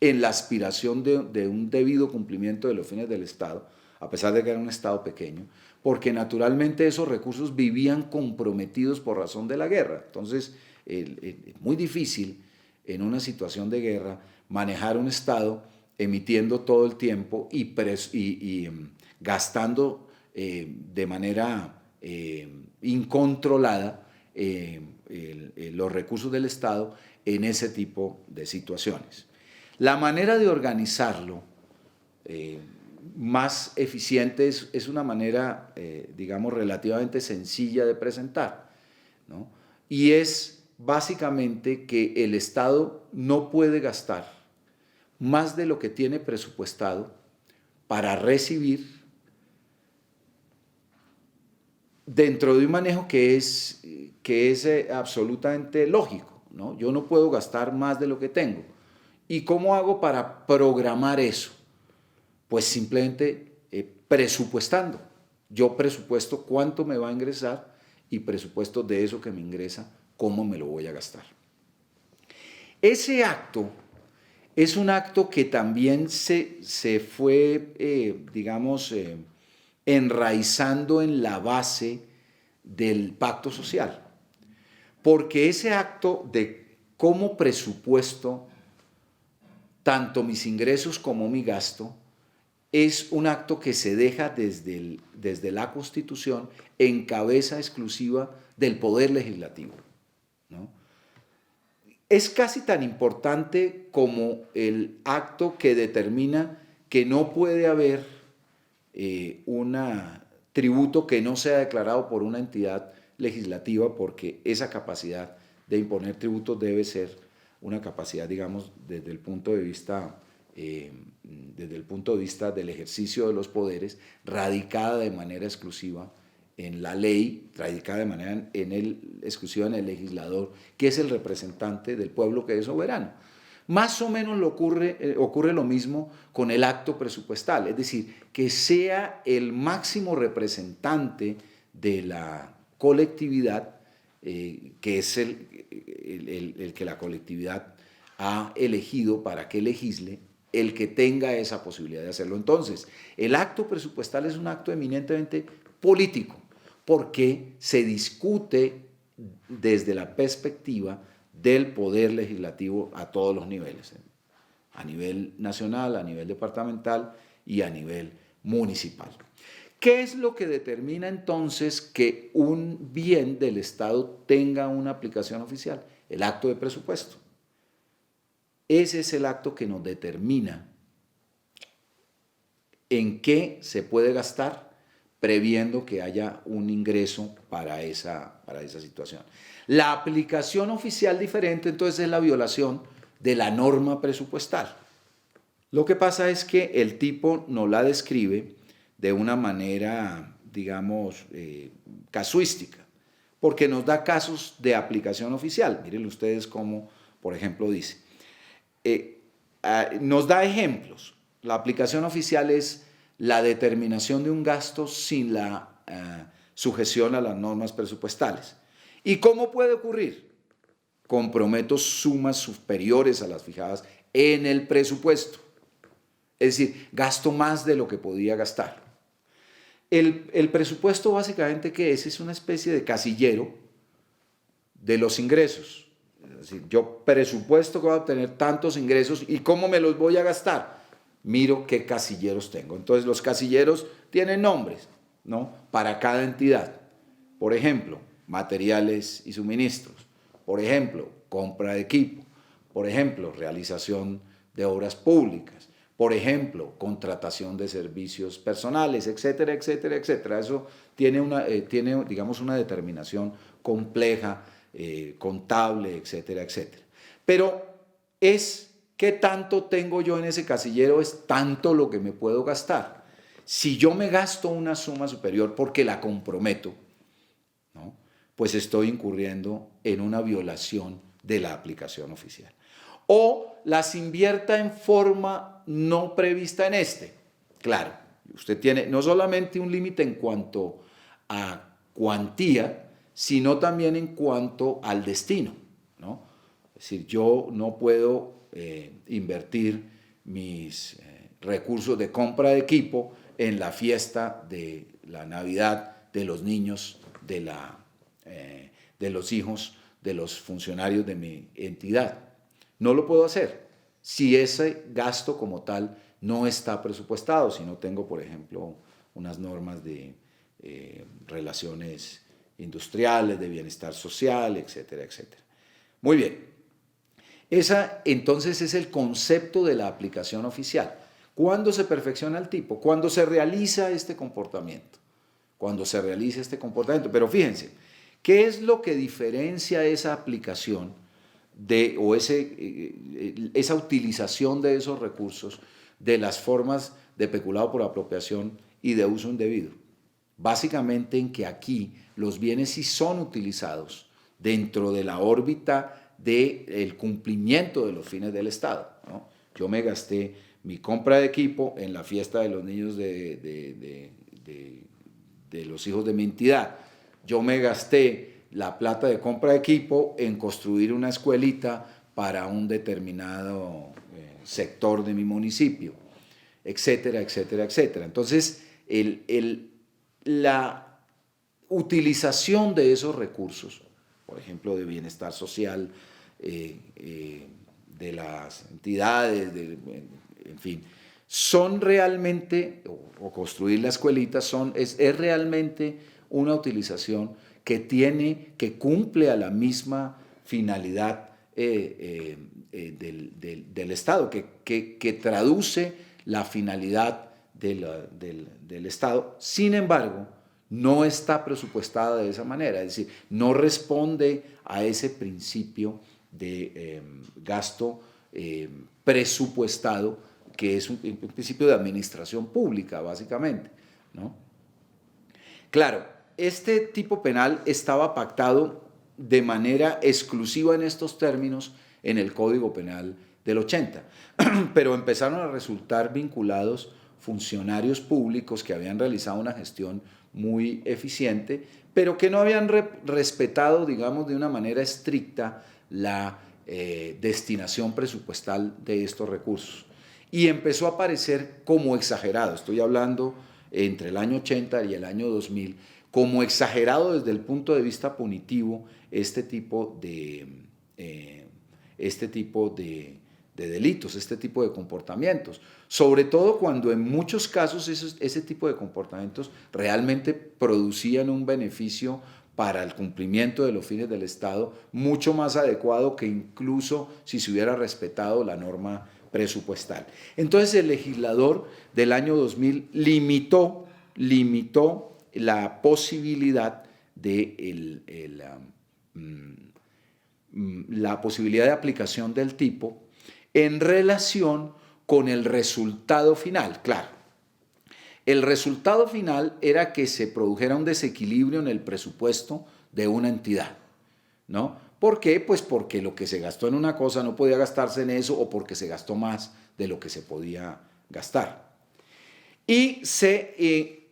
en la aspiración de un debido cumplimiento de los fines del Estado, a pesar de que era un Estado pequeño, porque naturalmente esos recursos vivían comprometidos por razón de la guerra. Entonces, es muy difícil en una situación de guerra manejar un Estado emitiendo todo el tiempo y gastando de manera incontrolada los recursos del Estado en ese tipo de situaciones. La manera de organizarlo más eficiente es una manera, digamos, relativamente sencilla de presentar, ¿no? Y es básicamente que el Estado no puede gastar más de lo que tiene presupuestado para recibir dentro de un manejo que es absolutamente lógico, ¿no? Yo no puedo gastar más de lo que tengo. ¿Y cómo hago para programar eso? Pues simplemente presupuestando. Yo presupuesto cuánto me va a ingresar y presupuesto de eso que me ingresa, cómo me lo voy a gastar. Ese acto es un acto que también se fue, digamos, enraizando en la base del pacto social. Porque ese acto de cómo presupuesto tanto mis ingresos como mi gasto es un acto que se deja desde la Constitución en cabeza exclusiva del Poder Legislativo, ¿no? Es casi tan importante como el acto que determina que no puede haber un tributo que no sea declarado por una entidad legislativa, porque esa capacidad de imponer tributos debe ser una capacidad, digamos, desde el punto de vista del ejercicio de los poderes, radicada de manera exclusiva en la ley, radicada de manera exclusiva en el legislador, que es el representante del pueblo, que es soberano. Más o menos ocurre lo mismo con el acto presupuestal, es decir, que sea el máximo representante de la colectividad, que es el que la colectividad ha elegido para que legisle, el que tenga esa posibilidad de hacerlo. Entonces, el acto presupuestal es un acto eminentemente político, porque se discute desde la perspectiva del poder legislativo a todos los niveles, a nivel nacional, a nivel departamental y a nivel municipal. ¿Qué es lo que determina entonces que un bien del Estado tenga una aplicación oficial? El acto de presupuesto. Ese es el acto que nos determina en qué se puede gastar, previendo que haya un ingreso para esa situación. La aplicación oficial diferente, entonces, es la violación de la norma presupuestal. Lo que pasa es que el tipo nos la describe de una manera, digamos, casuística, porque nos da casos de aplicación oficial. Miren ustedes cómo, por ejemplo, dice. Nos da ejemplos. La aplicación oficial es la determinación de un gasto sin la sujeción a las normas presupuestales. ¿Y cómo puede ocurrir? comprometo sumas superiores a las fijadas en el presupuesto. Es decir, gasto más de lo que podía gastar. El presupuesto básicamente, ¿qué es? Es una especie de casillero de los ingresos. Es decir, yo presupuesto que voy a obtener tantos ingresos y cómo me los voy a gastar. Miro qué casilleros tengo. Entonces los casilleros tienen nombres, ¿no? Para cada entidad. Por ejemplo, materiales y suministros. Por ejemplo, compra de equipo. Por ejemplo, realización de obras públicas. Por ejemplo, contratación de servicios personales, etcétera, etcétera, etcétera. Eso tiene, digamos, una determinación compleja, contable, etcétera, etcétera. Pero es qué tanto tengo yo en ese casillero, es tanto lo que me puedo gastar. Si yo me gasto una suma superior porque la comprometo, ¿no?, pues estoy incurriendo en una violación de la aplicación oficial. O las invierta en forma no prevista en este. Claro, usted tiene no solamente un límite en cuanto a cuantía, sino también en cuanto al destino, ¿no? Es decir, yo no puedo invertir mis recursos de compra de equipo en la fiesta de la Navidad de los niños, de los hijos de los funcionarios de mi entidad. No lo puedo hacer si ese gasto como tal no está presupuestado, si no tengo, por ejemplo, unas normas de relaciones industriales, de bienestar social, etcétera, etcétera. Muy bien. Entonces es el concepto de la aplicación oficial. ¿Cuándo se perfecciona el tipo? Cuando se realiza este comportamiento. Cuando se realiza este comportamiento. Pero fíjense, ¿qué es lo que diferencia esa aplicación o esa utilización de esos recursos de las formas de peculado por apropiación y de uso indebido? Básicamente en que aquí los bienes sí son utilizados dentro de la órbita del cumplimiento de los fines del Estado, ¿no? Yo me gasté mi compra de equipo en la fiesta de los niños de los hijos de mi entidad. Yo me gasté la plata de compra de equipo en construir una escuelita para un determinado sector de mi municipio, etcétera, etcétera, etcétera. Entonces, la utilización de esos recursos, por ejemplo, de bienestar social, de las entidades, en fin, son realmente, o construir la escuelita, es realmente una utilización que cumple a la misma finalidad del Estado, que traduce la finalidad del Estado. Sin embargo, no está presupuestada de esa manera, es decir, no responde a ese principio de gasto presupuestado, que es un principio de administración pública, básicamente, ¿no? Claro, este tipo penal estaba pactado de manera exclusiva en estos términos en el Código Penal del 80, pero empezaron a resultar vinculados funcionarios públicos que habían realizado una gestión muy eficiente, pero que no habían respetado, digamos, de una manera estricta la destinación presupuestal de estos recursos. Y empezó a aparecer como exagerado, estoy hablando entre el año 80 y el año 2000, como exagerado desde el punto de vista punitivo este tipo de delitos, este tipo de comportamientos. Sobre todo cuando en muchos casos ese tipo de comportamientos realmente producían un beneficio para el cumplimiento de los fines del Estado mucho más adecuado que incluso si se hubiera respetado la norma presupuestal. Entonces el legislador del año 2000 limitó la posibilidad de la posibilidad de aplicación del tipo en relación con el resultado final. Claro, el resultado final era que se produjera un desequilibrio en el presupuesto de una entidad, ¿no? ¿Por qué? Pues porque lo que se gastó en una cosa no podía gastarse en eso, o porque se gastó más de lo que se podía gastar. Y se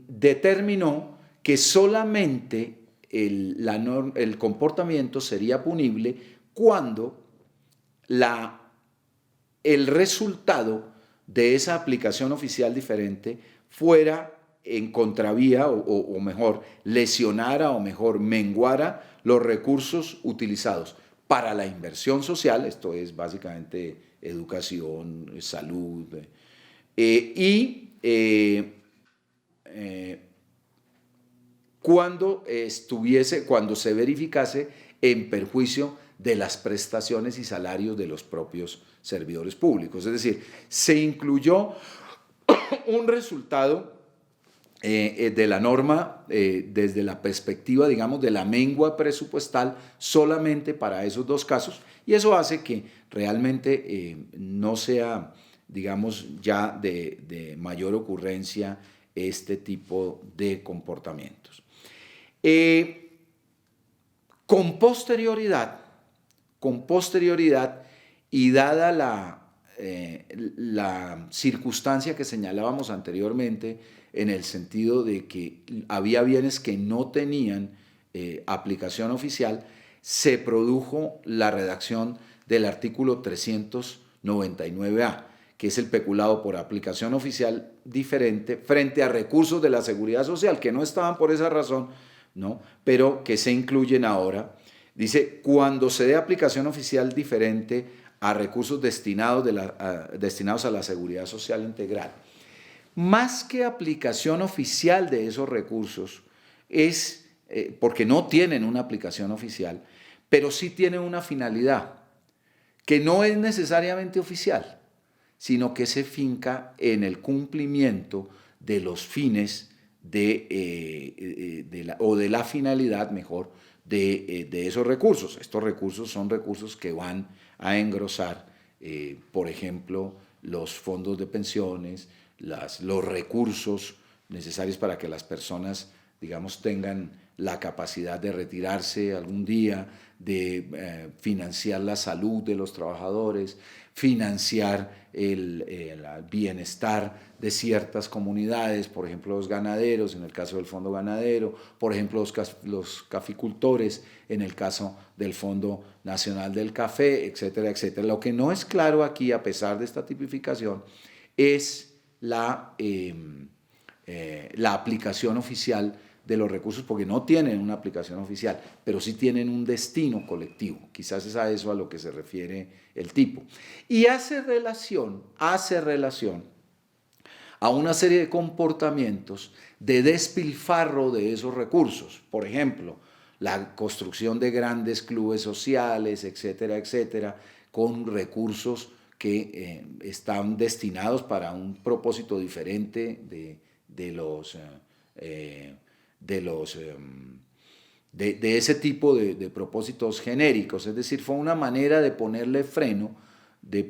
determinó que solamente el comportamiento sería punible cuando el resultado de esa aplicación oficial diferente fuera en contravía o mejor, lesionara o mejor, menguara los recursos utilizados para la inversión social, esto es básicamente educación, salud, cuando se verificase en perjuicio de las prestaciones y salarios de los propios servidores públicos. Es decir, se incluyó un resultado de la norma desde la perspectiva, digamos, de la mengua presupuestal solamente para esos dos casos, y eso hace que realmente no sea, digamos, ya de mayor ocurrencia este tipo de comportamientos. Con posterioridad y dada la circunstancia que señalábamos anteriormente, en el sentido de que había bienes que no tenían aplicación oficial, se produjo la redacción del artículo 399A, que es el peculado por aplicación oficial diferente frente a recursos de la seguridad social, que no estaban por esa razón, ¿no? Pero que se incluyen ahora. Dice, cuando se dé aplicación oficial diferente a recursos destinados a la seguridad social integral. Más que aplicación oficial de esos recursos, es porque no tienen una aplicación oficial, pero sí tienen una finalidad, que no es necesariamente oficial, sino que se finca en el cumplimiento de los fines de la finalidad, mejor, de esos recursos. Estos recursos son recursos que van a engrosar, por ejemplo, los fondos de pensiones, los recursos necesarios para que las personas, digamos, tengan la capacidad de retirarse algún día, de financiar la salud de los trabajadores, financiar el bienestar de ciertas comunidades, por ejemplo los ganaderos, en el caso del Fondo Ganadero, por ejemplo los caficultores, en el caso del Fondo Nacional del Café, etcétera, etcétera. Lo que no es claro aquí, a pesar de esta tipificación, es la aplicación oficial de los recursos, porque no tienen una aplicación oficial, pero sí tienen un destino colectivo. Quizás es a eso a lo que se refiere el tipo. Y hace relación a una serie de comportamientos de despilfarro de esos recursos. Por ejemplo, la construcción de grandes clubes sociales, etcétera, etcétera, con recursos que están destinados para un propósito diferente de ese tipo de propósitos genéricos. Es decir, fue una manera de ponerle freno, de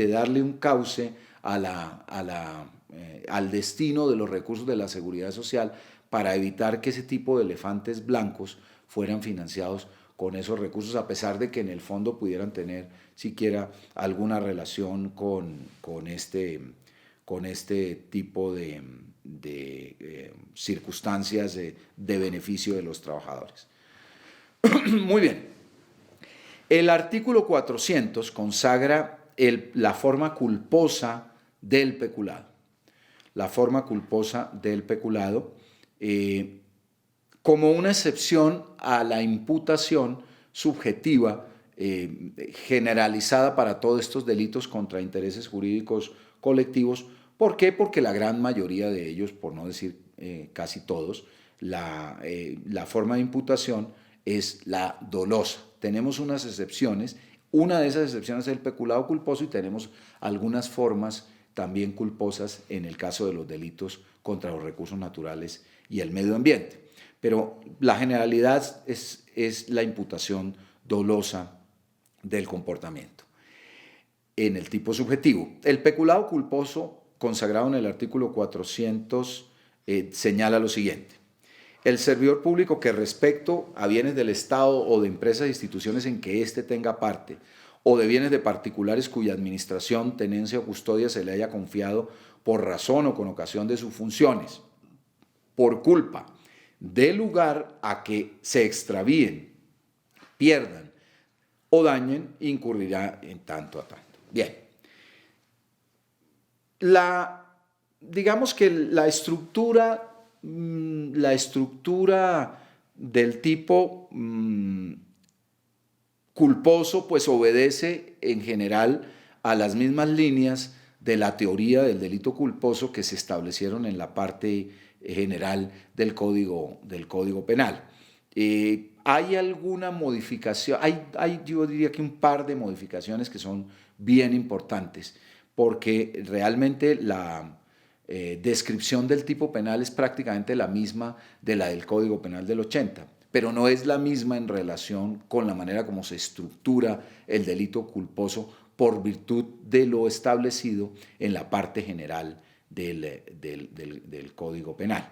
darle un cauce al destino de los recursos de la seguridad social para evitar que ese tipo de elefantes blancos fueran financiados con esos recursos, a pesar de que en el fondo pudieran tener siquiera alguna relación con este tipo de circunstancias de beneficio de los trabajadores. Muy bien. El artículo 400 consagra la forma culposa del peculado. La forma culposa del peculado como una excepción a la imputación subjetiva generalizada para todos estos delitos contra intereses jurídicos colectivos. ¿Por qué? Porque la gran mayoría de ellos, por no decir casi todos, la forma de imputación es la dolosa. Tenemos unas excepciones, una de esas excepciones es el peculado culposo, y tenemos algunas formas también culposas en el caso de los delitos contra los recursos naturales y el medio ambiente. Pero la generalidad es la imputación dolosa del comportamiento en el tipo subjetivo. El peculado culposo, consagrado en el artículo 400, señala lo siguiente: el servidor público que respecto a bienes del Estado o de empresas e instituciones en que éste tenga parte, o de bienes de particulares cuya administración, tenencia o custodia se le haya confiado por razón o con ocasión de sus funciones, por culpa, dé lugar a que se extravíen, pierdan o dañen, incurrirá en tanto a tanto. Bien. Digamos que la estructura del tipo culposo pues obedece en general a las mismas líneas de la teoría del delito culposo que se establecieron en la parte general del Código Penal. ¿Hay alguna modificación? Yo diría que un par de modificaciones que son bien importantes, porque realmente la descripción del tipo penal es prácticamente la misma de la del Código Penal del 80, pero no es la misma en relación con la manera como se estructura el delito culposo por virtud de lo establecido en la parte general del Código Penal.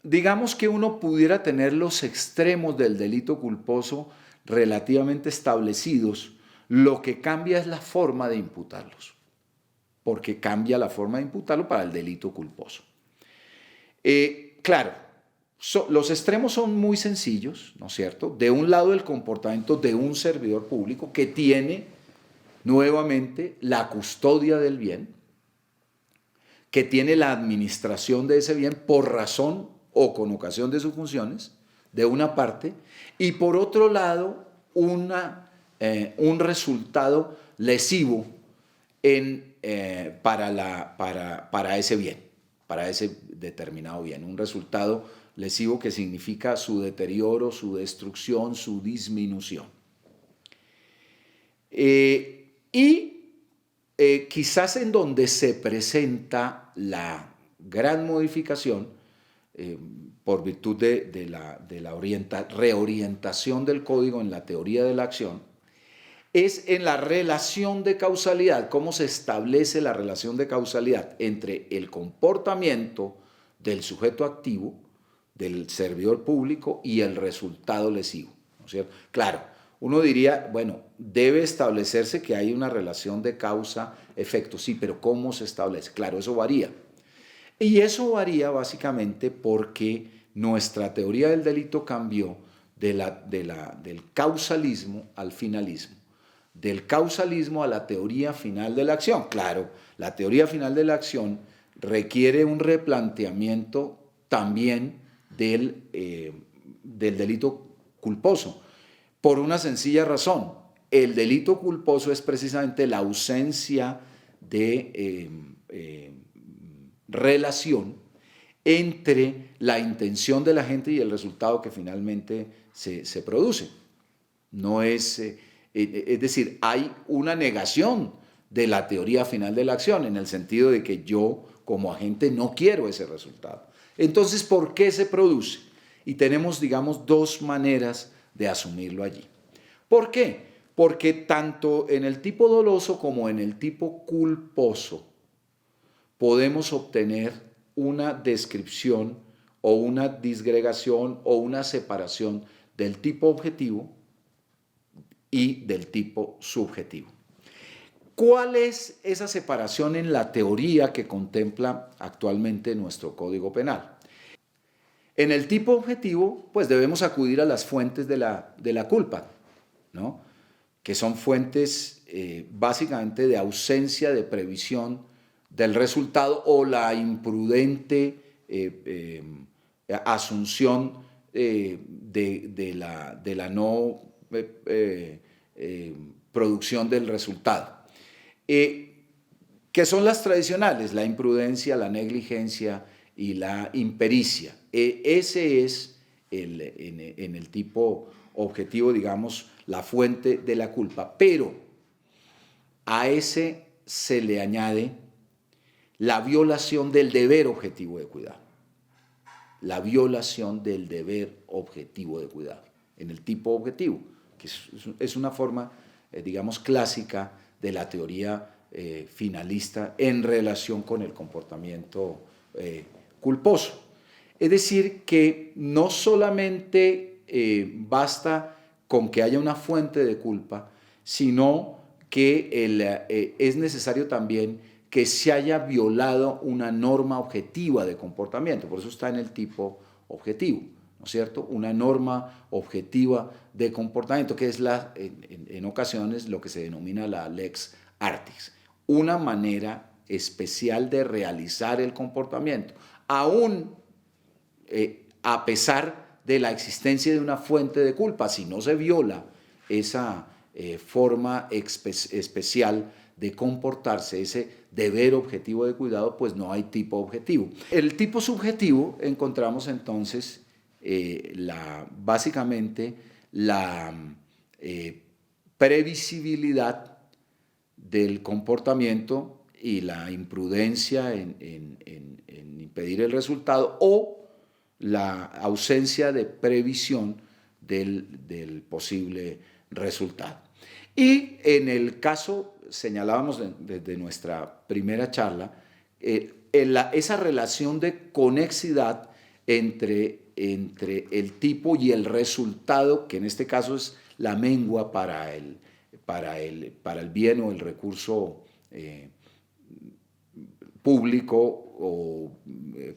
Digamos que uno pudiera tener los extremos del delito culposo relativamente establecidos, lo que cambia es la forma de imputarlos, porque cambia la forma de imputarlo para el delito culposo. Claro, los extremos son muy sencillos, ¿no es cierto? De un lado, el comportamiento de un servidor público que tiene nuevamente la custodia del bien, que tiene la administración de ese bien por razón o con ocasión de sus funciones, de una parte, y por otro lado, un resultado lesivo para ese bien, para ese determinado bien, un resultado lesivo que significa su deterioro, su destrucción, su disminución. Quizás en donde se presenta la gran modificación, por virtud de la reorientación del código en la teoría de la acción, es en la relación de causalidad, cómo se establece la relación de causalidad entre el comportamiento del sujeto activo, del servidor público y el resultado lesivo, ¿no es cierto? Claro, uno diría, bueno, debe establecerse que hay una relación de causa-efecto, sí, pero ¿cómo se establece? Claro, eso varía. Y eso varía básicamente porque nuestra teoría del delito cambió del causalismo al finalismo, del causalismo a la teoría final de la acción. Claro, la teoría final de la acción requiere un replanteamiento también del delito culposo, por una sencilla razón. El delito culposo es precisamente la ausencia de relación entre la intención de la gente y el resultado que finalmente se produce. No es decir, hay una negación de la teoría final de la acción, en el sentido de que yo como agente no quiero ese resultado. Entonces, ¿por qué se produce? Y tenemos, digamos, dos maneras de asumirlo allí. ¿Por qué? Porque tanto en el tipo doloso como en el tipo culposo podemos obtener una descripción o una disgregación o una separación del tipo objetivo y del tipo subjetivo. ¿Cuál es esa separación en la teoría que contempla actualmente nuestro Código Penal? En el tipo objetivo, pues debemos acudir a las fuentes de la culpa, ¿no? Que son fuentes básicamente de ausencia de previsión del resultado o la imprudente asunción de la no producción del resultado. Que son las tradicionales, la imprudencia, la negligencia y la impericia. Ese es en el tipo objetivo, digamos, la fuente de la culpa, pero a ese se le añade la violación del deber objetivo de cuidado. La violación del deber objetivo de cuidado, en el tipo objetivo, que es una forma, digamos, clásica de la teoría finalista en relación con el comportamiento culposo. Es decir, que no solamente basta con que haya una fuente de culpa, sino que es necesario también que se haya violado una norma objetiva de comportamiento. Por eso está en el tipo objetivo, ¿no es cierto? Una norma objetiva de comportamiento, que es en ocasiones lo que se denomina la lex artis, una manera especial de realizar el comportamiento, aún a pesar de la existencia de una fuente de culpa. Si no se viola esa forma especial de comportarse, ese deber objetivo de cuidado, pues no hay tipo objetivo. El tipo subjetivo encontramos entonces básicamente la previsibilidad del comportamiento y la imprudencia en impedir el resultado, o la ausencia de previsión del posible resultado. Y en el caso, señalábamos desde nuestra primera charla, esa relación de conexidad entre el tipo y el resultado, que en este caso es la mengua para el bien o el recurso público o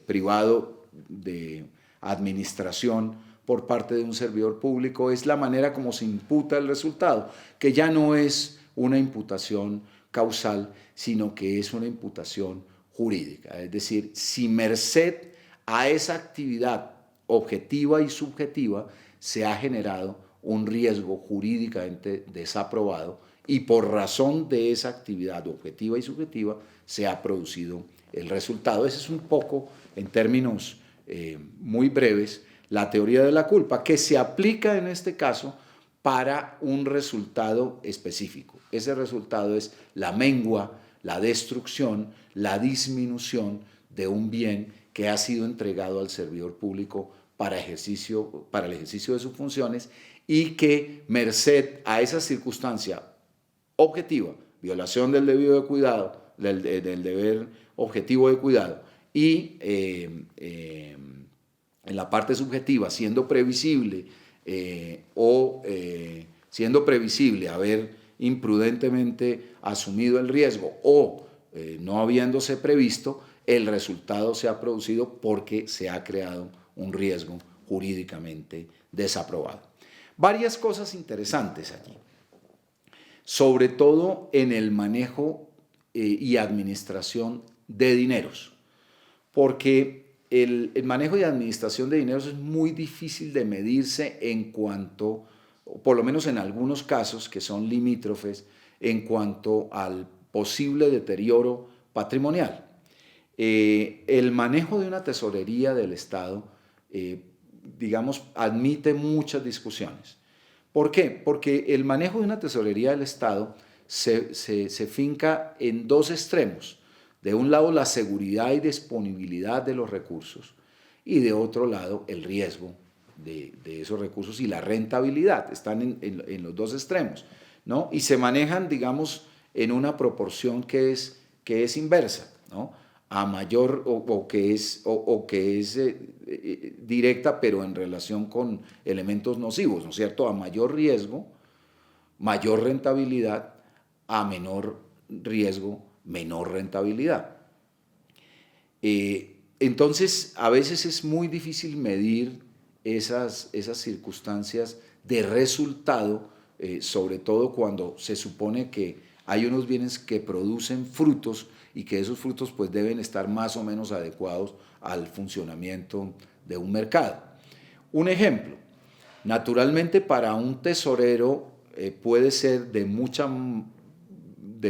privado de administración por parte de un servidor público, es la manera como se imputa el resultado, que ya no es una imputación causal, sino que es una imputación jurídica. Es decir, si merced a esa actividad objetiva y subjetiva se ha generado un riesgo jurídicamente desaprobado, y por razón de esa actividad objetiva y subjetiva se ha producido el resultado. Ese es un poco, en términos muy breves, la teoría de la culpa, que se aplica en este caso para un resultado específico. Ese resultado es la mengua, la destrucción, la disminución de un bien que ha sido entregado al servidor público para el ejercicio de sus funciones, y que, merced a esa circunstancia objetiva, violación del debido de cuidado, del deber objetivo de cuidado, y en la parte subjetiva, siendo previsible haber imprudentemente asumido el riesgo, o no habiéndose previsto, el resultado se ha producido porque se ha creado un riesgo jurídicamente desaprobado. Varias cosas interesantes aquí, sobre todo en el manejo y administración de dineros, porque el manejo y administración de dineros es muy difícil de medirse en cuanto, por lo menos en algunos casos que son limítrofes, en cuanto al posible deterioro patrimonial. El manejo de una tesorería del Estado, digamos, admite muchas discusiones. ¿Por qué? Porque el manejo de una tesorería del Estado se finca en dos extremos. De un lado, la seguridad y disponibilidad de los recursos, y de otro lado, el riesgo de esos recursos y la rentabilidad. Están en los dos extremos, ¿no? Y se manejan, digamos, en una proporción que es inversa, ¿no? A mayor o que es directa, pero en relación con elementos nocivos, ¿no es cierto? A mayor riesgo, mayor rentabilidad; a menor riesgo, menor rentabilidad. Entonces, a veces es muy difícil medir esas circunstancias de resultado, sobre todo cuando se supone que hay unos bienes que producen frutos, y que esos frutos pues deben estar más o menos adecuados al funcionamiento de un mercado. Un ejemplo: naturalmente, para un tesorero puede ser de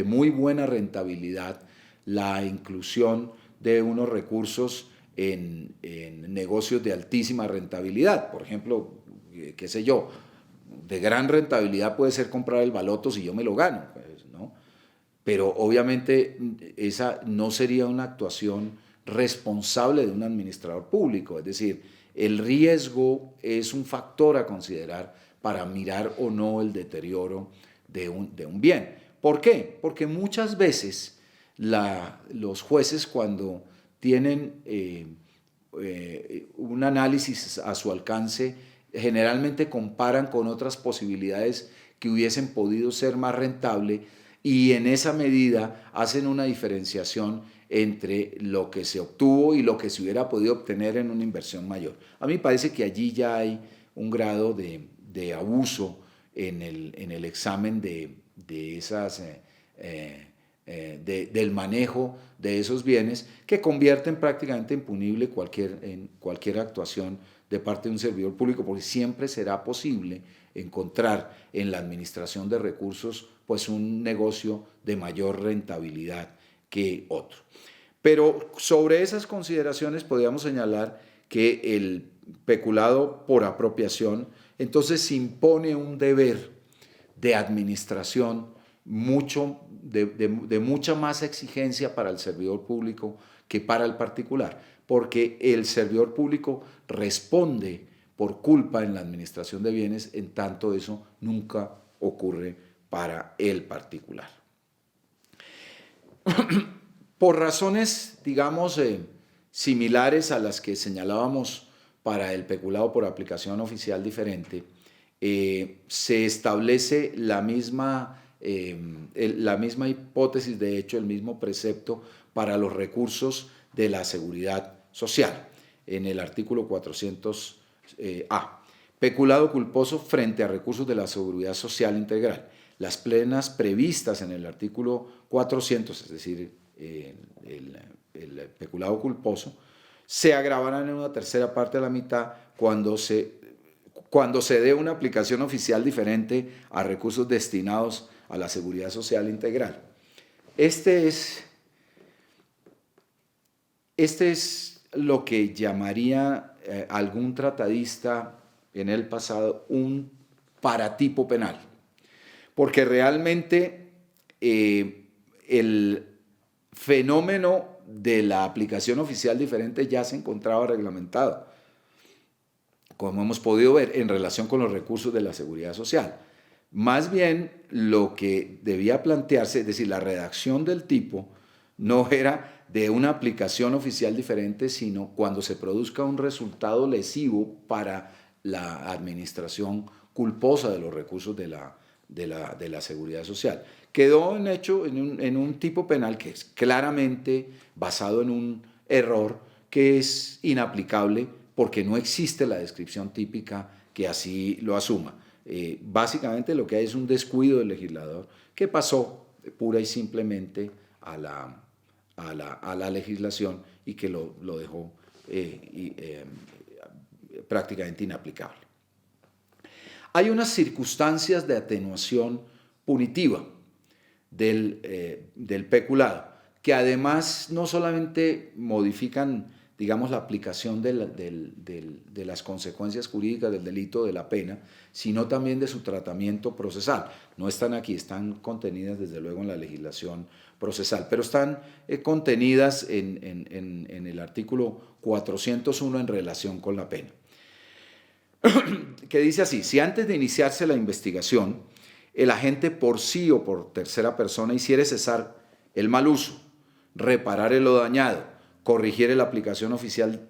muy buena rentabilidad la inclusión de unos recursos en negocios de altísima rentabilidad. Por ejemplo, qué sé yo, de gran rentabilidad puede ser comprar el baloto si yo me lo gano, pues, ¿no? Pero obviamente esa no sería una actuación responsable de un administrador público. Es decir, el riesgo es un factor a considerar para mirar o no el deterioro de un bien. ¿Por qué? Porque muchas veces los jueces, cuando tienen un análisis a su alcance, generalmente comparan con otras posibilidades que hubiesen podido ser más rentable, y en esa medida hacen una diferenciación entre lo que se obtuvo y lo que se hubiera podido obtener en una inversión mayor. A mí me parece que allí ya hay un grado de abuso en el examen de esas, del manejo de esos bienes, que convierten prácticamente impunible cualquier actuación de parte de un servidor público, porque siempre será posible encontrar en la administración de recursos pues un negocio de mayor rentabilidad que otro. Pero sobre esas consideraciones podríamos señalar que el peculado por apropiación entonces impone un deber de administración de mucha más exigencia para el servidor público que para el particular, porque el servidor público responde por culpa en la administración de bienes, en tanto eso nunca ocurre para el particular. Por razones, digamos, similares a las que señalábamos para el peculado por aplicación oficial diferente, se establece la misma hipótesis, de hecho, el mismo precepto para los recursos de la seguridad social, en el artículo 400A. Peculado culposo frente a recursos de la seguridad social integral. Las penas previstas en el artículo 400, es decir, el peculado culposo, se agravarán en una tercera parte a la mitad cuando se dé una aplicación oficial diferente a recursos destinados a la seguridad social integral. Este es lo que llamaría algún tratadista en el pasado un paratipo penal, porque realmente el fenómeno de la aplicación oficial diferente ya se encontraba reglamentado, como hemos podido ver, en relación con los recursos de la seguridad social. Más bien, lo que debía plantearse, es decir, la redacción del tipo, no era de una aplicación oficial diferente, sino cuando se produzca un resultado lesivo para la administración culposa de los recursos de la seguridad social. Quedó en un tipo penal que es claramente basado en un error que es inaplicable porque no existe la descripción típica que así lo asuma. Básicamente lo que hay es un descuido del legislador que pasó pura y simplemente a la legislación y que lo dejó prácticamente inaplicable. Hay unas circunstancias de atenuación punitiva del peculado, que además no solamente modifican, digamos, la aplicación de las consecuencias jurídicas del delito, de la pena, sino también de su tratamiento procesal. No están aquí, están contenidas desde luego en la legislación procesal, pero están contenidas en el artículo 401 en relación con la pena, que dice así: si antes de iniciarse la investigación el agente por sí o por tercera persona hiciere cesar el mal uso, reparar lo dañado, corrigir la aplicación oficial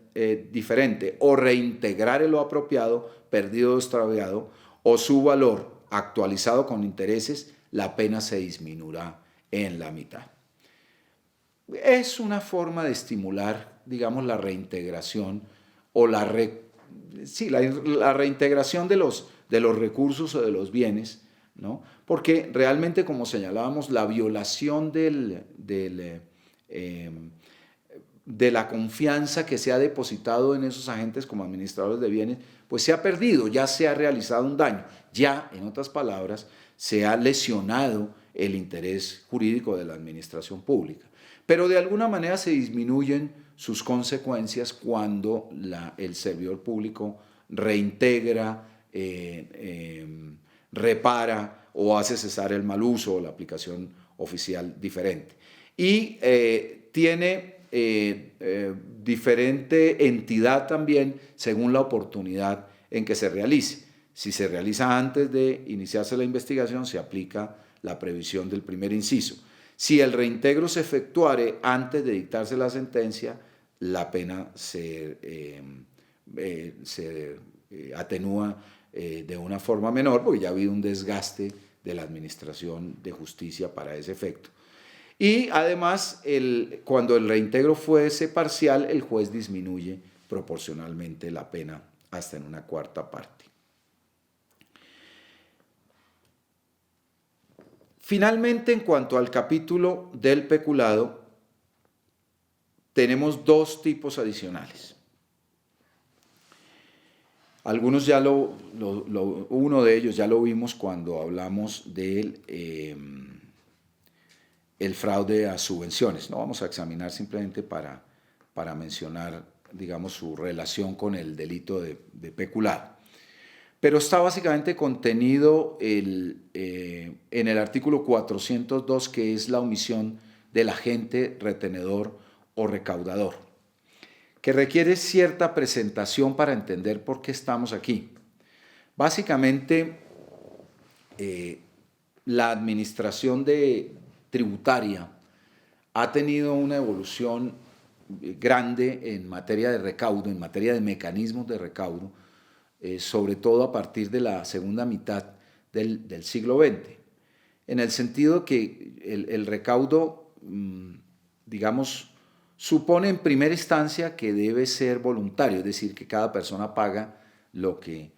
diferente o reintegrar lo apropiado, perdido o extraviado, o su valor actualizado con intereses, la pena se disminuirá en la mitad. Es una forma de estimular, digamos, la reintegración o la reintegración de los recursos o de los bienes, ¿no? Porque realmente, como señalábamos, la violación de la confianza que se ha depositado en esos agentes como administradores de bienes, pues se ha perdido, ya se ha realizado un daño, ya, en otras palabras, se ha lesionado el interés jurídico de la administración pública. Pero de alguna manera se disminuyen sus consecuencias cuando el servidor público reintegra, repara o hace cesar el mal uso o la aplicación oficial diferente. Y tiene diferente entidad también según la oportunidad en que se realice. Si se realiza antes de iniciarse la investigación, se aplica la previsión del primer inciso. Si el reintegro se efectuare antes de dictarse la sentencia, la pena se atenúa de una forma menor, porque ya ha habido un desgaste de la Administración de Justicia para ese efecto. Y además, cuando el reintegro fuese parcial, el juez disminuye proporcionalmente la pena hasta en una cuarta parte. Finalmente, en cuanto al capítulo del peculado, tenemos dos tipos adicionales. Algunos uno de ellos ya lo vimos cuando hablamos del el fraude a subvenciones. No vamos a examinar simplemente para mencionar, digamos, su relación con el delito de peculado. Pero está básicamente contenido en el artículo 402, que es la omisión del agente retenedor o recaudador, que requiere cierta presentación para entender por qué estamos aquí. Básicamente, la administración tributaria ha tenido una evolución grande en materia de recaudo, en materia de mecanismos de recaudo, sobre todo a partir de la segunda mitad del siglo XX, en el sentido que el recaudo, digamos, supone en primera instancia que debe ser voluntario, es decir, que cada persona paga lo que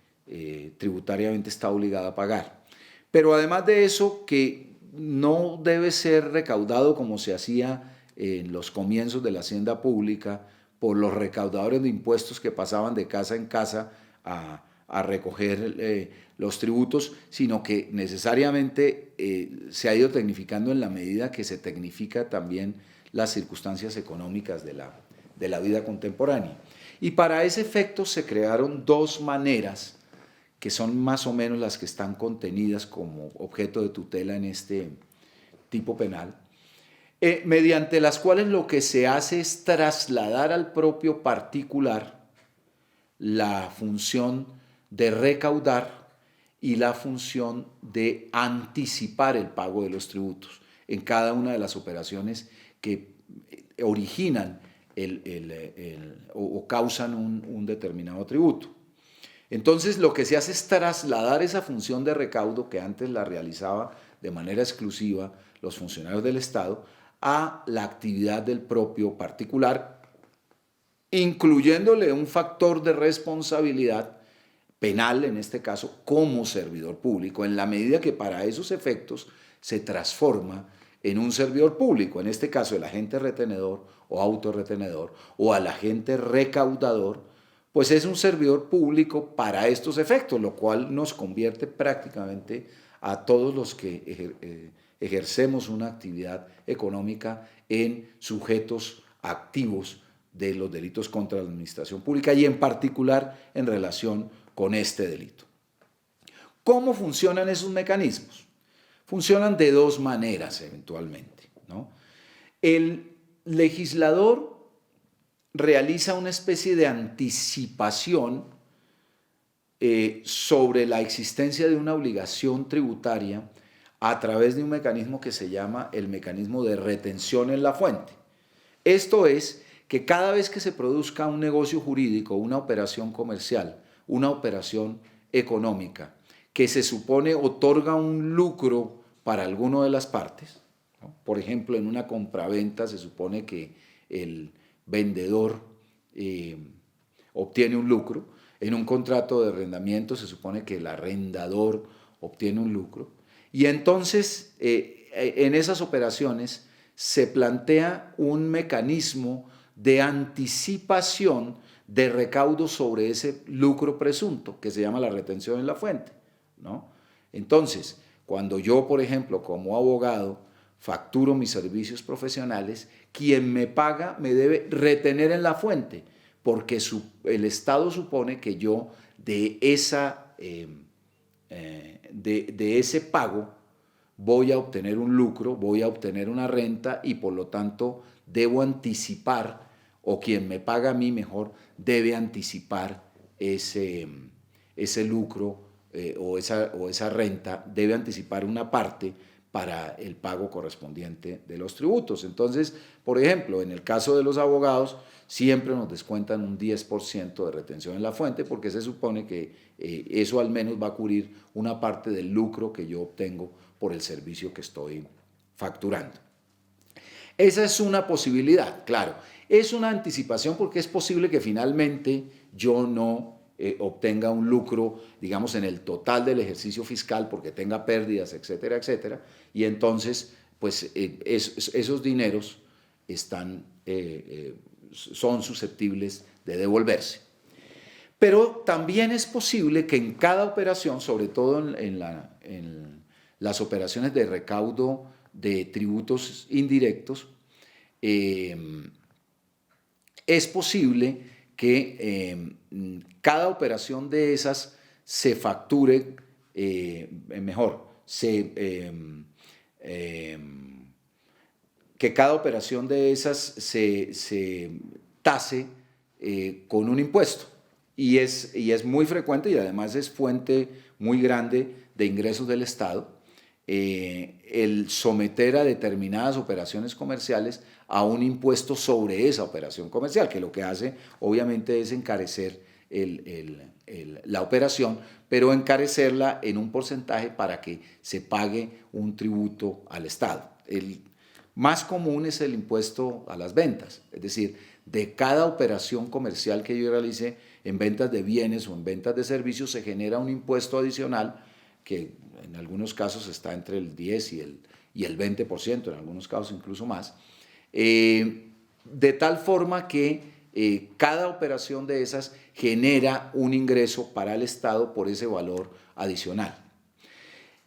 tributariamente está obligada a pagar. Pero además de eso, que no debe ser recaudado como se hacía en los comienzos de la hacienda pública por los recaudadores de impuestos que pasaban de casa en casa a recoger los tributos, sino que necesariamente se ha ido tecnificando en la medida que se tecnifica también las circunstancias económicas de la vida contemporánea. Y para ese efecto se crearon dos maneras que son más o menos las que están contenidas como objeto de tutela en este tipo penal, mediante las cuales lo que se hace es trasladar al propio particular la función de recaudar y la función de anticipar el pago de los tributos en cada una de las operaciones que originan o causan un determinado tributo. Entonces, lo que se hace es trasladar esa función de recaudo que antes la realizaba de manera exclusiva los funcionarios del Estado a la actividad del propio particular, incluyéndole un factor de responsabilidad penal, en este caso, como servidor público, en la medida que para esos efectos se transforma en un servidor público, en este caso el agente retenedor o autorretenedor o al agente recaudador, pues es un servidor público para estos efectos, lo cual nos convierte prácticamente a todos los que ejercemos una actividad económica en sujetos activos de los delitos contra la administración pública y en particular en relación con este delito. ¿Cómo funcionan esos mecanismos? Funcionan de dos maneras eventualmente, ¿no? El legislador realiza una especie de anticipación sobre la existencia de una obligación tributaria a través de un mecanismo que se llama el mecanismo de retención en la fuente. Esto es que cada vez que se produzca un negocio jurídico, una operación comercial, una operación económica, que se supone otorga un lucro para alguna de las partes, ¿no? Por ejemplo, en una compraventa se supone que el vendedor obtiene un lucro, en un contrato de arrendamiento se supone que el arrendador obtiene un lucro, y entonces en esas operaciones se plantea un mecanismo de anticipación de recaudo sobre ese lucro presunto, que se llama la retención en la fuente, ¿no? Entonces, cuando yo, por ejemplo, como abogado, facturo mis servicios profesionales, quien me paga me debe retener en la fuente, porque el Estado supone que yo de ese pago voy a obtener un lucro, voy a obtener una renta y por lo tanto debo anticipar, o quien me paga a mí mejor, debe anticipar ese lucro o esa renta, debe anticipar una parte para el pago correspondiente de los tributos. Entonces, por ejemplo, en el caso de los abogados, siempre nos descuentan un 10% de retención en la fuente porque se supone que eso al menos va a cubrir una parte del lucro que yo obtengo por el servicio que estoy facturando. Esa es una posibilidad, claro. Es una anticipación porque es posible que finalmente yo no obtenga un lucro, digamos, en el total del ejercicio fiscal porque tenga pérdidas, etcétera, etcétera. Y entonces, pues esos dineros son susceptibles de devolverse. Pero también es posible que en cada operación, sobre todo en las operaciones de recaudo de tributos indirectos, es posible que cada operación de esas se facture, que cada operación de esas se tase con un impuesto. Y es muy frecuente y además es fuente muy grande de ingresos del Estado el someter a determinadas operaciones comerciales a un impuesto sobre esa operación comercial, que lo que hace obviamente es encarecer la operación, pero encarecerla en un porcentaje para que se pague un tributo al Estado. El más común es el impuesto a las ventas, es decir, de cada operación comercial que yo realice en ventas de bienes o en ventas de servicios se genera un impuesto adicional que en algunos casos está entre el 10 y el 20%, en algunos casos incluso más, de tal forma que cada operación de esas genera un ingreso para el Estado por ese valor adicional.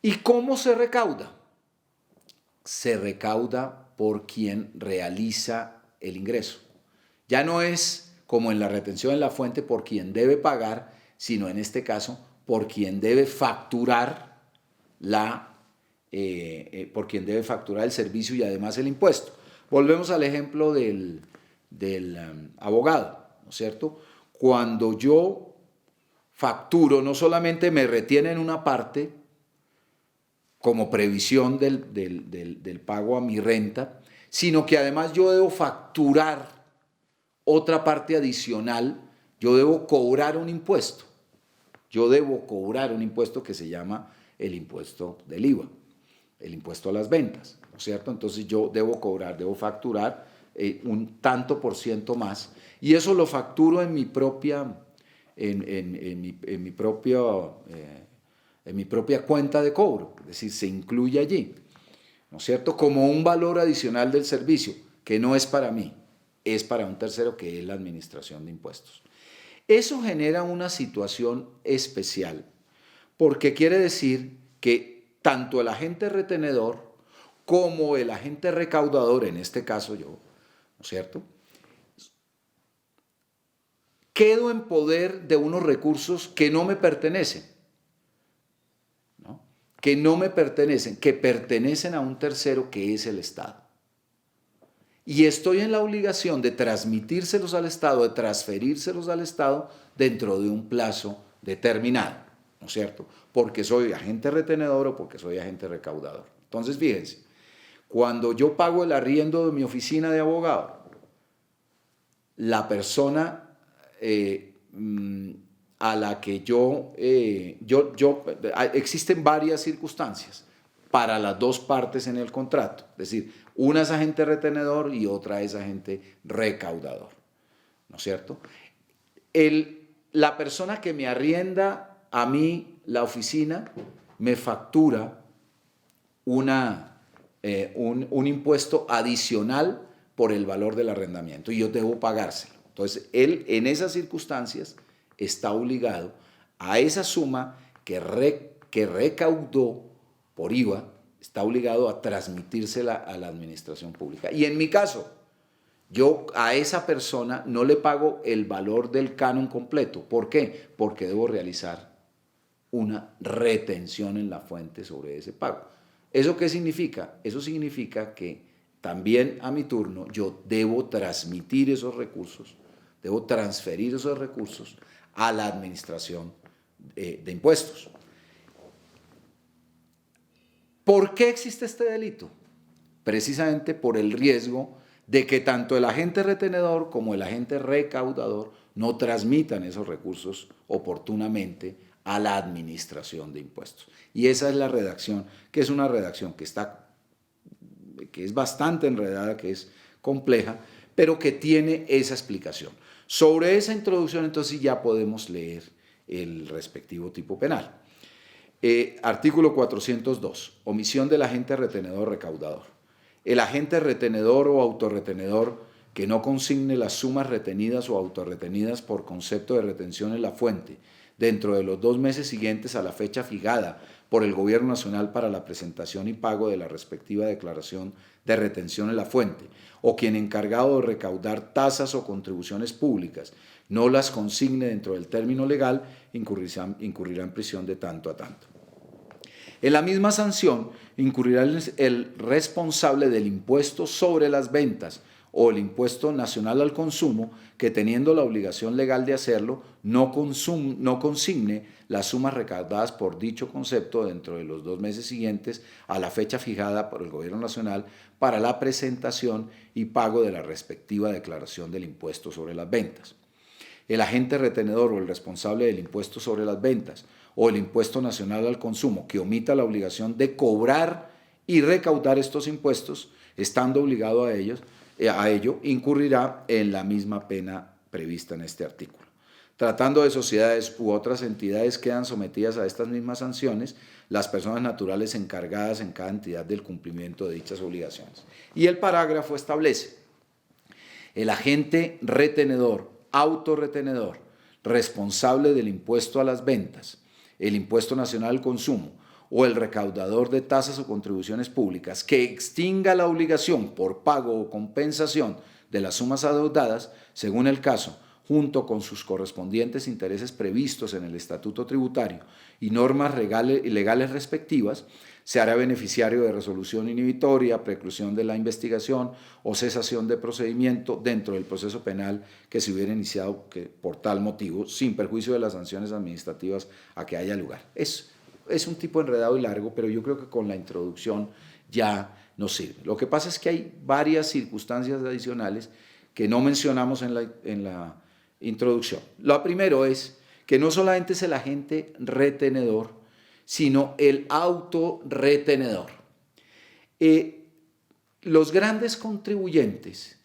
¿Y cómo se recauda? Se recauda por quien realiza el ingreso. Ya no es como en la retención en la fuente por quien debe pagar, sino en este caso por quien debe facturar por quien debe facturar el servicio y además el impuesto. Volvemos al ejemplo del abogado, ¿no es cierto? Cuando yo facturo, no solamente me retienen una parte como previsión del pago a mi renta, sino que además yo debo facturar otra parte adicional, yo debo cobrar un impuesto. Yo debo cobrar un impuesto que se llama el impuesto del IVA, el impuesto a las ventas, ¿no es cierto? Entonces yo debo facturar un tanto por ciento más y eso lo facturo en mi propia cuenta de cobro, es decir, se incluye allí, ¿no es cierto? Como un valor adicional del servicio, que no es para mí, es para un tercero que es la administración de impuestos. Eso genera una situación especial, porque quiere decir que tanto el agente retenedor como el agente recaudador, en este caso yo, ¿no es cierto?, quedo en poder de unos recursos que no me pertenecen, ¿no? Que no me pertenecen, que pertenecen a un tercero que es el Estado. Y estoy en la obligación de transmitírselos al Estado, de transferírselos al Estado dentro de un plazo determinado, ¿no es cierto? Porque soy agente retenedor o porque soy agente recaudador. Entonces, fíjense, cuando yo pago el arriendo de mi oficina de abogado, la persona a la que existen varias circunstancias para las dos partes en el contrato, es decir, una es agente retenedor y otra es agente recaudador, ¿no es cierto? La persona que me arrienda a mí la oficina me factura un impuesto adicional por el valor del arrendamiento y yo debo pagárselo. Entonces, él en esas circunstancias está obligado a esa suma que recaudó por IVA, está obligado a transmitírsela a la administración pública. Y en mi caso, yo a esa persona no le pago el valor del canon completo. ¿Por qué? Porque debo realizar una retención en la fuente sobre ese pago. ¿Eso qué significa? Eso significa que también a mi turno yo debo transmitir esos recursos, debo transferir esos recursos a la administración de impuestos. ¿Por qué existe este delito? Precisamente por el riesgo de que tanto el agente retenedor como el agente recaudador no transmitan esos recursos oportunamente a la administración de impuestos. Y esa es la redacción, que es una redacción que es bastante enredada, que es compleja, pero que tiene esa explicación. Sobre esa introducción, entonces ya podemos leer el respectivo tipo penal. Artículo 402, omisión del agente retenedor recaudador. El agente retenedor o autorretenedor que no consigne las sumas retenidas o autorretenidas por concepto de retención en la fuente dentro de los 2 meses siguientes a la fecha fijada por el Gobierno Nacional para la presentación y pago de la respectiva declaración de retención en la fuente, o quien encargado de recaudar tasas o contribuciones públicas no las consigne dentro del término legal, incurrirá en prisión de tanto a tanto. En la misma sanción incurrirá el responsable del impuesto sobre las ventas o el impuesto nacional al consumo que, teniendo la obligación legal de hacerlo, no consigne las sumas recaudadas por dicho concepto dentro de los 2 meses siguientes a la fecha fijada por el Gobierno Nacional para la presentación y pago de la respectiva declaración del impuesto sobre las ventas. El agente retenedor o el responsable del impuesto sobre las ventas o el impuesto nacional al consumo que omita la obligación de cobrar y recaudar estos impuestos, estando obligado a ello, incurrirá en la misma pena prevista en este artículo. Tratando de sociedades u otras entidades quedan sometidas a estas mismas sanciones las personas naturales encargadas en cada entidad del cumplimiento de dichas obligaciones. Y el parágrafo establece: el agente retenedor, autorretenedor, responsable del impuesto a las ventas, el impuesto nacional al consumo o el recaudador de tasas o contribuciones públicas que extinga la obligación por pago o compensación de las sumas adeudadas, según el caso, junto con sus correspondientes intereses previstos en el Estatuto Tributario y normas legales respectivas, se hará beneficiario de resolución inhibitoria, preclusión de la investigación o cesación de procedimiento dentro del proceso penal que se hubiera iniciado por tal motivo, sin perjuicio de las sanciones administrativas a que haya lugar. Es un tipo enredado y largo, pero yo creo que con la introducción ya nos sirve. Lo que pasa es que hay varias circunstancias adicionales que no mencionamos en la introducción. Lo primero es que no solamente es el agente retenedor, sino el autorretenedor. Los grandes contribuyentes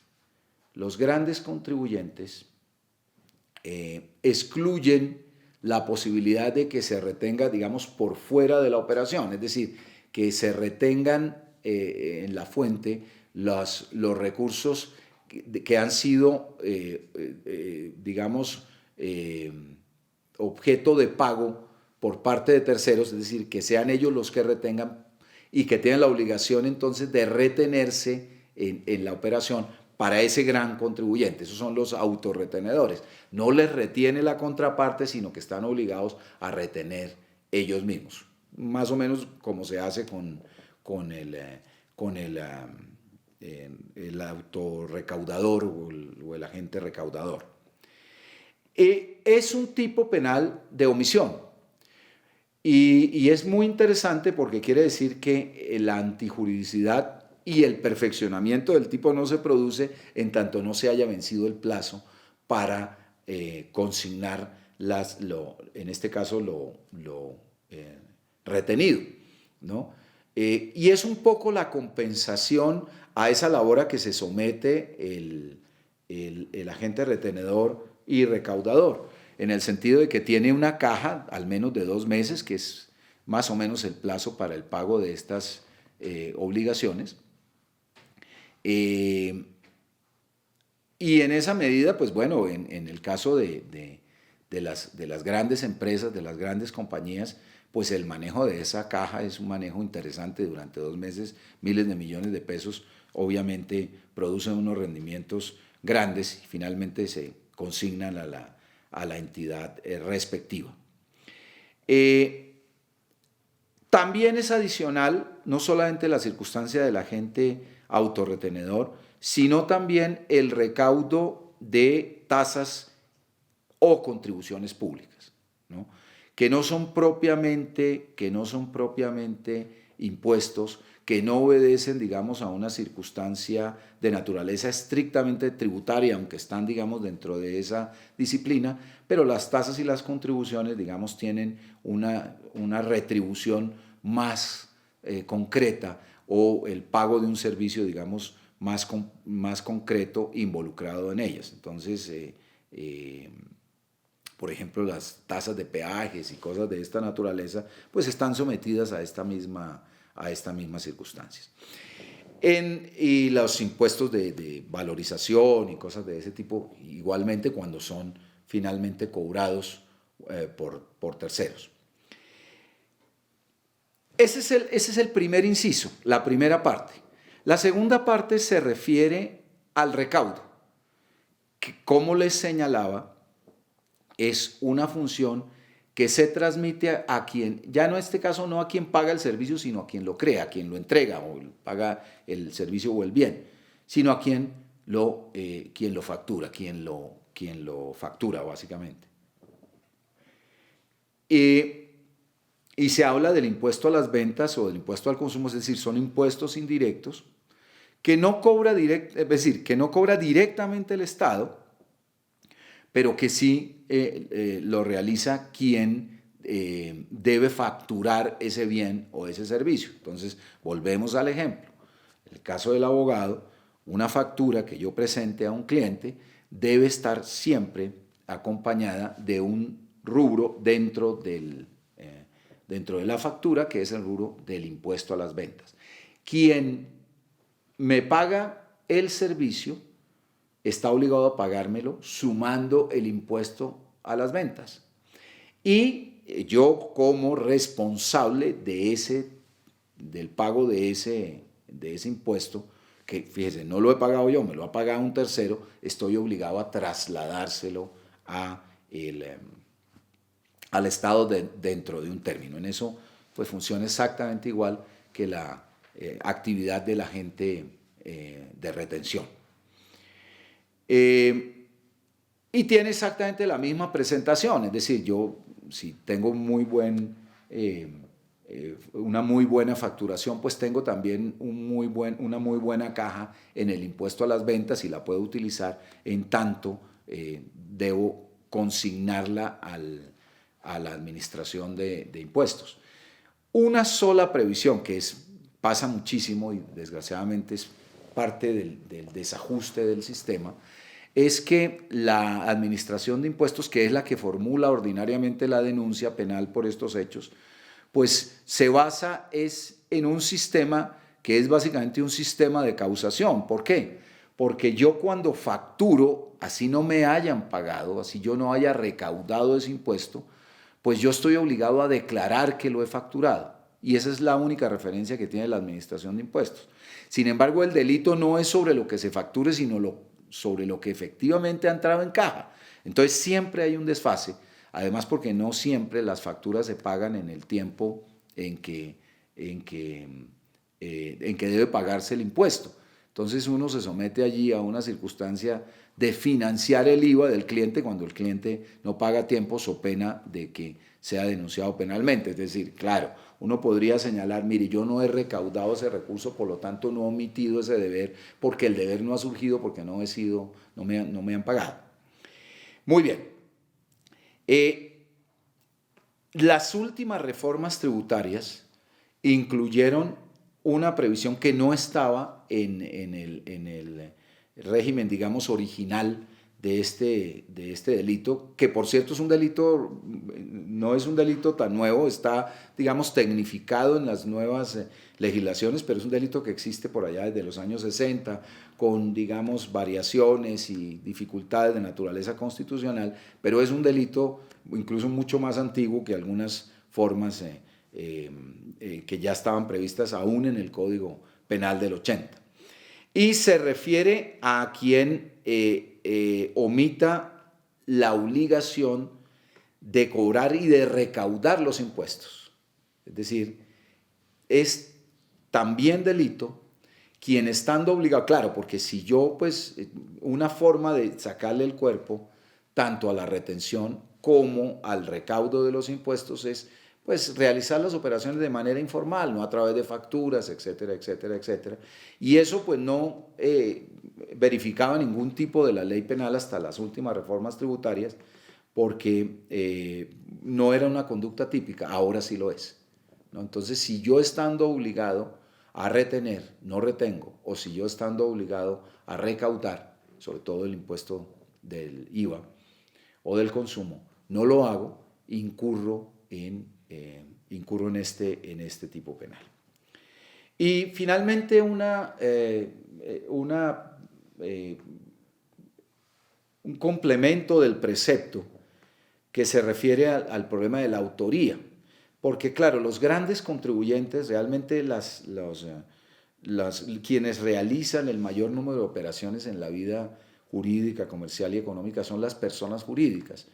excluyen la posibilidad de que se retenga, digamos, por fuera de la operación, es decir, que se retengan en la fuente los recursos que han sido, digamos, objeto de pago por parte de terceros, es decir, que sean ellos los que retengan y que tengan la obligación entonces de retenerse en la operación para ese gran contribuyente. Esos son los autorretenedores. No les retiene la contraparte, sino que están obligados a retener ellos mismos. Más o menos como se hace con el autorrecaudador o el agente recaudador. Es un tipo penal de omisión. Y es muy interesante porque quiere decir que la antijuridicidad y el perfeccionamiento del tipo no se produce en tanto no se haya vencido el plazo para consignar en este caso lo retenido, ¿no? Y es un poco la compensación a esa labor a que se somete el agente retenedor y recaudador, en el sentido de que tiene una caja al menos de 2 meses, que es más o menos el plazo para el pago de estas obligaciones. Y en esa medida, pues bueno, en el caso de las grandes empresas, de las grandes compañías, pues el manejo de esa caja es un manejo interesante durante 2 meses, miles de millones de pesos, obviamente producen unos rendimientos grandes y finalmente se consignan a la entidad respectiva. También es adicional no solamente la circunstancia del agente autorretenedor, sino también el recaudo de tasas o contribuciones públicas, ¿no? que no son propiamente impuestos que no obedecen, digamos, a una circunstancia de naturaleza estrictamente tributaria, aunque están, digamos, dentro de esa disciplina, pero las tasas y las contribuciones, digamos, tienen una retribución más concreta, o el pago de un servicio, digamos, más concreto involucrado en ellas. Entonces, por ejemplo, las tasas de peajes y cosas de esta naturaleza, pues están sometidas a estas mismas circunstancias. Y los impuestos de valorización y cosas de ese tipo, igualmente cuando son finalmente cobrados por terceros. Ese es el primer inciso, la primera parte. La segunda parte se refiere al recaudo, que, como les señalaba, es una función que se transmite a quien, ya en este caso no a quien paga el servicio, sino a quien lo crea, a quien lo entrega o paga el servicio o el bien, sino a quien lo factura, quien lo factura básicamente. Y se habla del impuesto a las ventas o del impuesto al consumo, es decir, son impuestos indirectos que no cobra directamente el Estado, pero que sí lo realiza quien debe facturar ese bien o ese servicio. Entonces, volvemos al ejemplo. En el caso del abogado, una factura que yo presente a un cliente debe estar siempre acompañada de un rubro dentro de la factura, que es el rubro del impuesto a las ventas. Quien me paga el servicio está obligado a pagármelo sumando el impuesto a las ventas. Y yo, como responsable del pago de ese impuesto, que fíjese, no lo he pagado yo, me lo ha pagado un tercero, estoy obligado a trasladárselo al Estado dentro de un término. En eso pues funciona exactamente igual que la actividad del agente de retención. Y tiene exactamente la misma presentación, es decir, yo si tengo una muy buena facturación, pues tengo también una muy buena caja en el impuesto a las ventas y la puedo utilizar en tanto debo consignarla a la administración de impuestos. Una sola previsión, que pasa muchísimo y desgraciadamente es parte del desajuste del sistema, es que la administración de impuestos, que es la que formula ordinariamente la denuncia penal por estos hechos, pues se basa en un sistema que es básicamente un sistema de causación. ¿Por qué? Porque yo cuando facturo, así no me hayan pagado, así yo no haya recaudado ese impuesto, pues yo estoy obligado a declarar que lo he facturado. Y esa es la única referencia que tiene la administración de impuestos. Sin embargo, el delito no es sobre lo que se facture, sino sobre lo que efectivamente ha entrado en caja. Entonces siempre hay un desfase, además porque no siempre las facturas se pagan en el tiempo en que debe pagarse el impuesto. Entonces uno se somete allí a una circunstancia de financiar el IVA del cliente cuando el cliente no paga a tiempo, so pena de que sea denunciado penalmente. Es decir, claro, uno podría señalar, mire, yo no he recaudado ese recurso, por lo tanto no he omitido ese deber, porque el deber no ha surgido, porque no me han pagado. Muy bien. Las últimas reformas tributarias incluyeron una previsión que no estaba en el régimen, digamos, original de este delito, que por cierto es un delito, no es un delito tan nuevo, está, digamos, tecnificado en las nuevas legislaciones, pero es un delito que existe por allá desde los años 60, con, digamos, variaciones y dificultades de naturaleza constitucional, pero es un delito incluso mucho más antiguo que algunas formas que ya estaban previstas aún en el Código Penal del 80. Y se refiere a quien omita la obligación de cobrar y de recaudar los impuestos. Es decir, es también delito quien estando obligado, claro, porque si yo, pues, una forma de sacarle el cuerpo tanto a la retención como al recaudo de los impuestos es pues realizar las operaciones de manera informal, no a través de facturas, etcétera, etcétera, etcétera. Y eso pues no verificaba ningún tipo de la ley penal hasta las últimas reformas tributarias, porque no era una conducta típica, ahora sí lo es, ¿no? Entonces, si yo estando obligado a retener, no retengo, o si yo estando obligado a recaudar, sobre todo el impuesto del IVA o del consumo, no lo hago, incurro en este tipo penal. Y finalmente un complemento del precepto que se refiere al problema de la autoría. Porque claro, los grandes contribuyentes, realmente quienes realizan el mayor número de operaciones en la vida jurídica, comercial y económica son las personas jurídicas.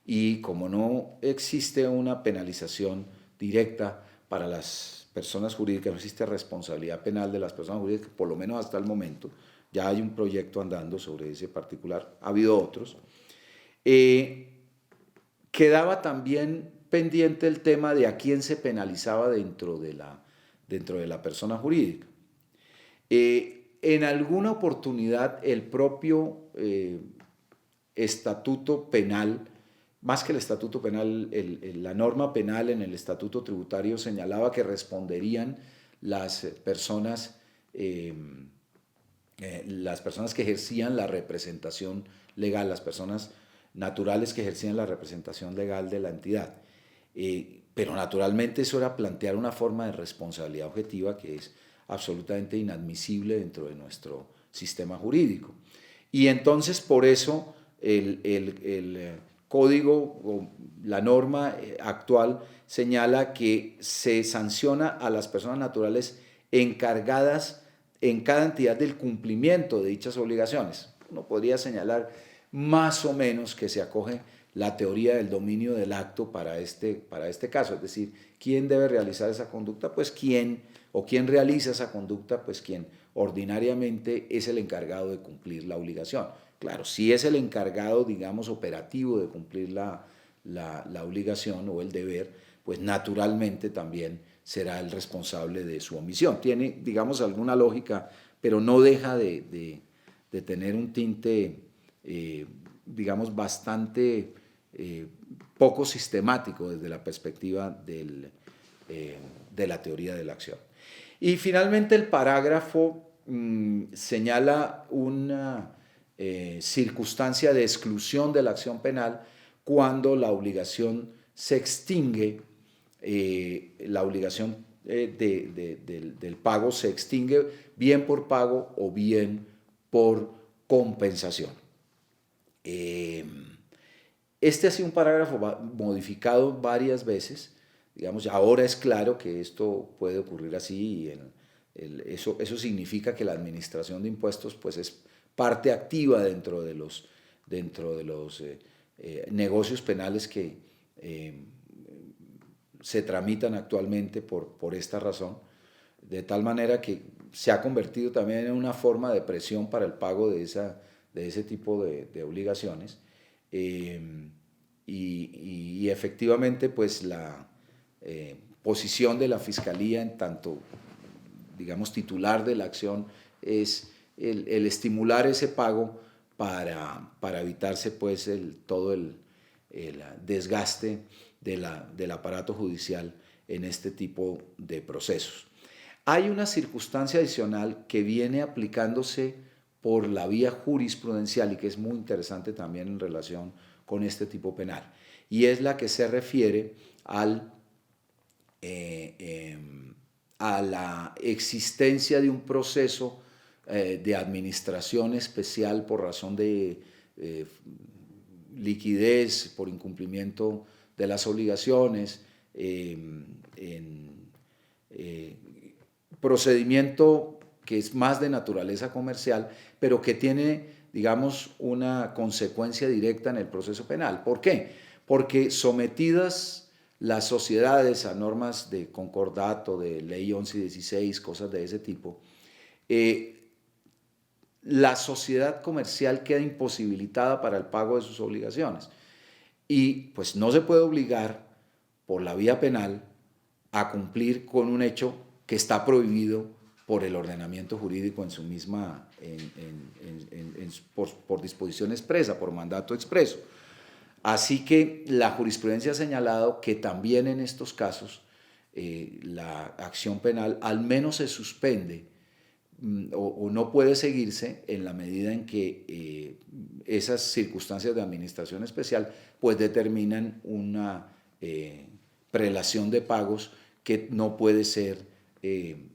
Y como no existe una penalización directa para las personas jurídicas, no existe responsabilidad penal de las personas jurídicas, por lo menos hasta el momento, ya hay un proyecto andando sobre ese particular, ha habido otros, quedaba también pendiente el tema de a quién se penalizaba dentro de la persona jurídica. En alguna oportunidad el propio estatuto penal, más que el estatuto penal, la norma penal en el estatuto tributario señalaba que responderían las personas que ejercían la representación legal, las personas naturales que ejercían la representación legal de la entidad. Pero naturalmente eso era plantear una forma de responsabilidad objetiva que es absolutamente inadmisible dentro de nuestro sistema jurídico. Y entonces por eso el código o la norma actual señala que se sanciona a las personas naturales encargadas en cada entidad del cumplimiento de dichas obligaciones. Uno podría señalar más o menos que se acoge la teoría del dominio del acto para este caso, es decir, ¿quién debe realizar esa conducta? Pues quién realiza esa conducta, pues quien ordinariamente es el encargado de cumplir la obligación. Claro, si es el encargado, digamos, operativo de cumplir la obligación o el deber, pues naturalmente también será el responsable de su omisión. Tiene, digamos, alguna lógica, pero no deja de tener un tinte, digamos, bastante poco sistemático desde la perspectiva de la teoría de la acción. Y finalmente el parágrafo señala una circunstancia de exclusión de la acción penal cuando la obligación se extingue, la obligación del pago se extingue bien por pago o bien por compensación. Este ha sido un parágrafo modificado varias veces. Digamos, ahora es claro que esto puede ocurrir así y eso significa que la administración de impuestos pues, es parte activa dentro de los negocios penales que se tramitan actualmente por esta razón, de tal manera que se ha convertido también en una forma de presión para el pago de ese tipo de obligaciones. Y efectivamente, pues la posición de la Fiscalía en tanto, digamos, titular de la acción es el estimular ese pago para evitarse pues todo el desgaste del aparato judicial en este tipo de procesos. Hay una circunstancia adicional que viene aplicándose por la vía jurisprudencial y que es muy interesante también en relación con este tipo penal, y es la que se refiere a la existencia de un proceso de administración especial por razón de liquidez, por incumplimiento de las obligaciones, procedimiento que es más de naturaleza comercial, pero que tiene, digamos, una consecuencia directa en el proceso penal. ¿Por qué? Porque sometidas las sociedades a normas de concordato, de ley 11 y 16, cosas de ese tipo, la sociedad comercial queda imposibilitada para el pago de sus obligaciones. Y pues no se puede obligar por la vía penal a cumplir con un hecho que está prohibido por el ordenamiento jurídico en su misma, por disposición expresa, por mandato expreso. Así que la jurisprudencia ha señalado que también en estos casos la acción penal al menos se suspende o no puede seguirse en la medida en que esas circunstancias de administración especial pues determinan una prelación de pagos que no puede ser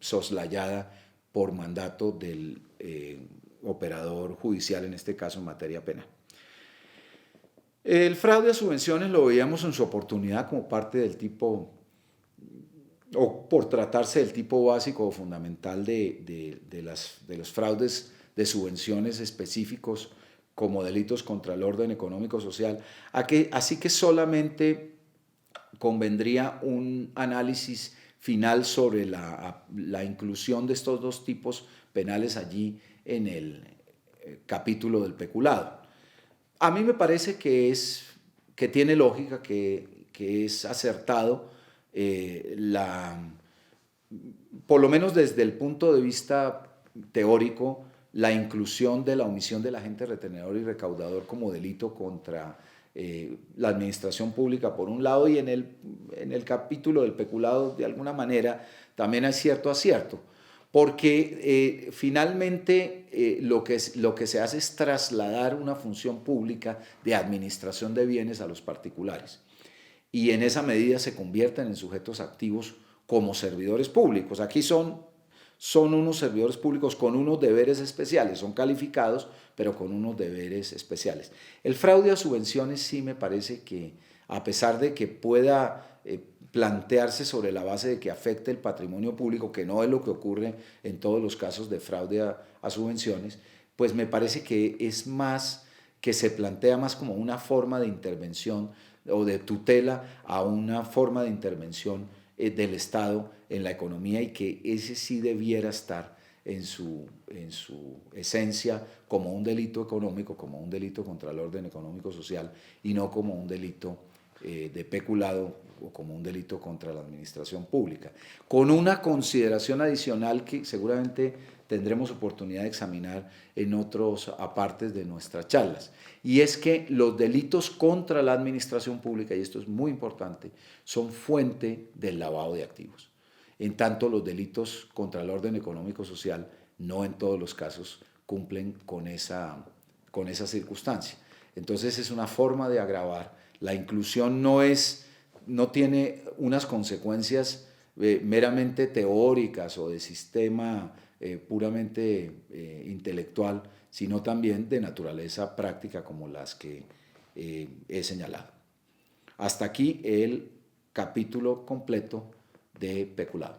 soslayada por mandato del operador judicial, en este caso en materia penal. El fraude a subvenciones lo veíamos en su oportunidad como parte del tipo, o por tratarse del tipo básico o fundamental de los fraudes de subvenciones específicos como delitos contra el orden económico social. Así que solamente convendría un análisis final sobre la inclusión de estos dos tipos penales allí en el capítulo del peculado. A mí me parece que tiene lógica, que es acertado, por lo menos desde el punto de vista teórico, la inclusión de la omisión del agente retenedor y recaudador como delito contra la administración pública por un lado, y en el capítulo del peculado de alguna manera también hay cierto acierto, porque finalmente lo que se hace es trasladar una función pública de administración de bienes a los particulares, y en esa medida se convierten en sujetos activos como servidores públicos. Aquí son unos servidores públicos con unos deberes especiales, son calificados, pero con unos deberes especiales. El fraude a subvenciones sí me parece que, a pesar de que pueda plantearse sobre la base de que afecte el patrimonio público, que no es lo que ocurre en todos los casos de fraude a subvenciones, pues me parece que es más, que se plantea más como una forma de intervención o de tutela a una forma de intervención del Estado en la economía, y que ese sí debiera estar en su esencia como un delito económico, como un delito contra el orden económico social, y no como un delito de peculado o como un delito contra la administración pública. Con una consideración adicional que seguramente tendremos oportunidad de examinar en otros apartes de nuestras charlas, y es que los delitos contra la administración pública, y esto es muy importante, son fuente del lavado de activos. En tanto, los delitos contra el orden económico social no en todos los casos cumplen con esa circunstancia. Entonces es una forma de agravar. La inclusión no tiene unas consecuencias meramente teóricas o de sistema puramente intelectual, sino también de naturaleza práctica, como las que he señalado. Hasta aquí el capítulo completo de peculado.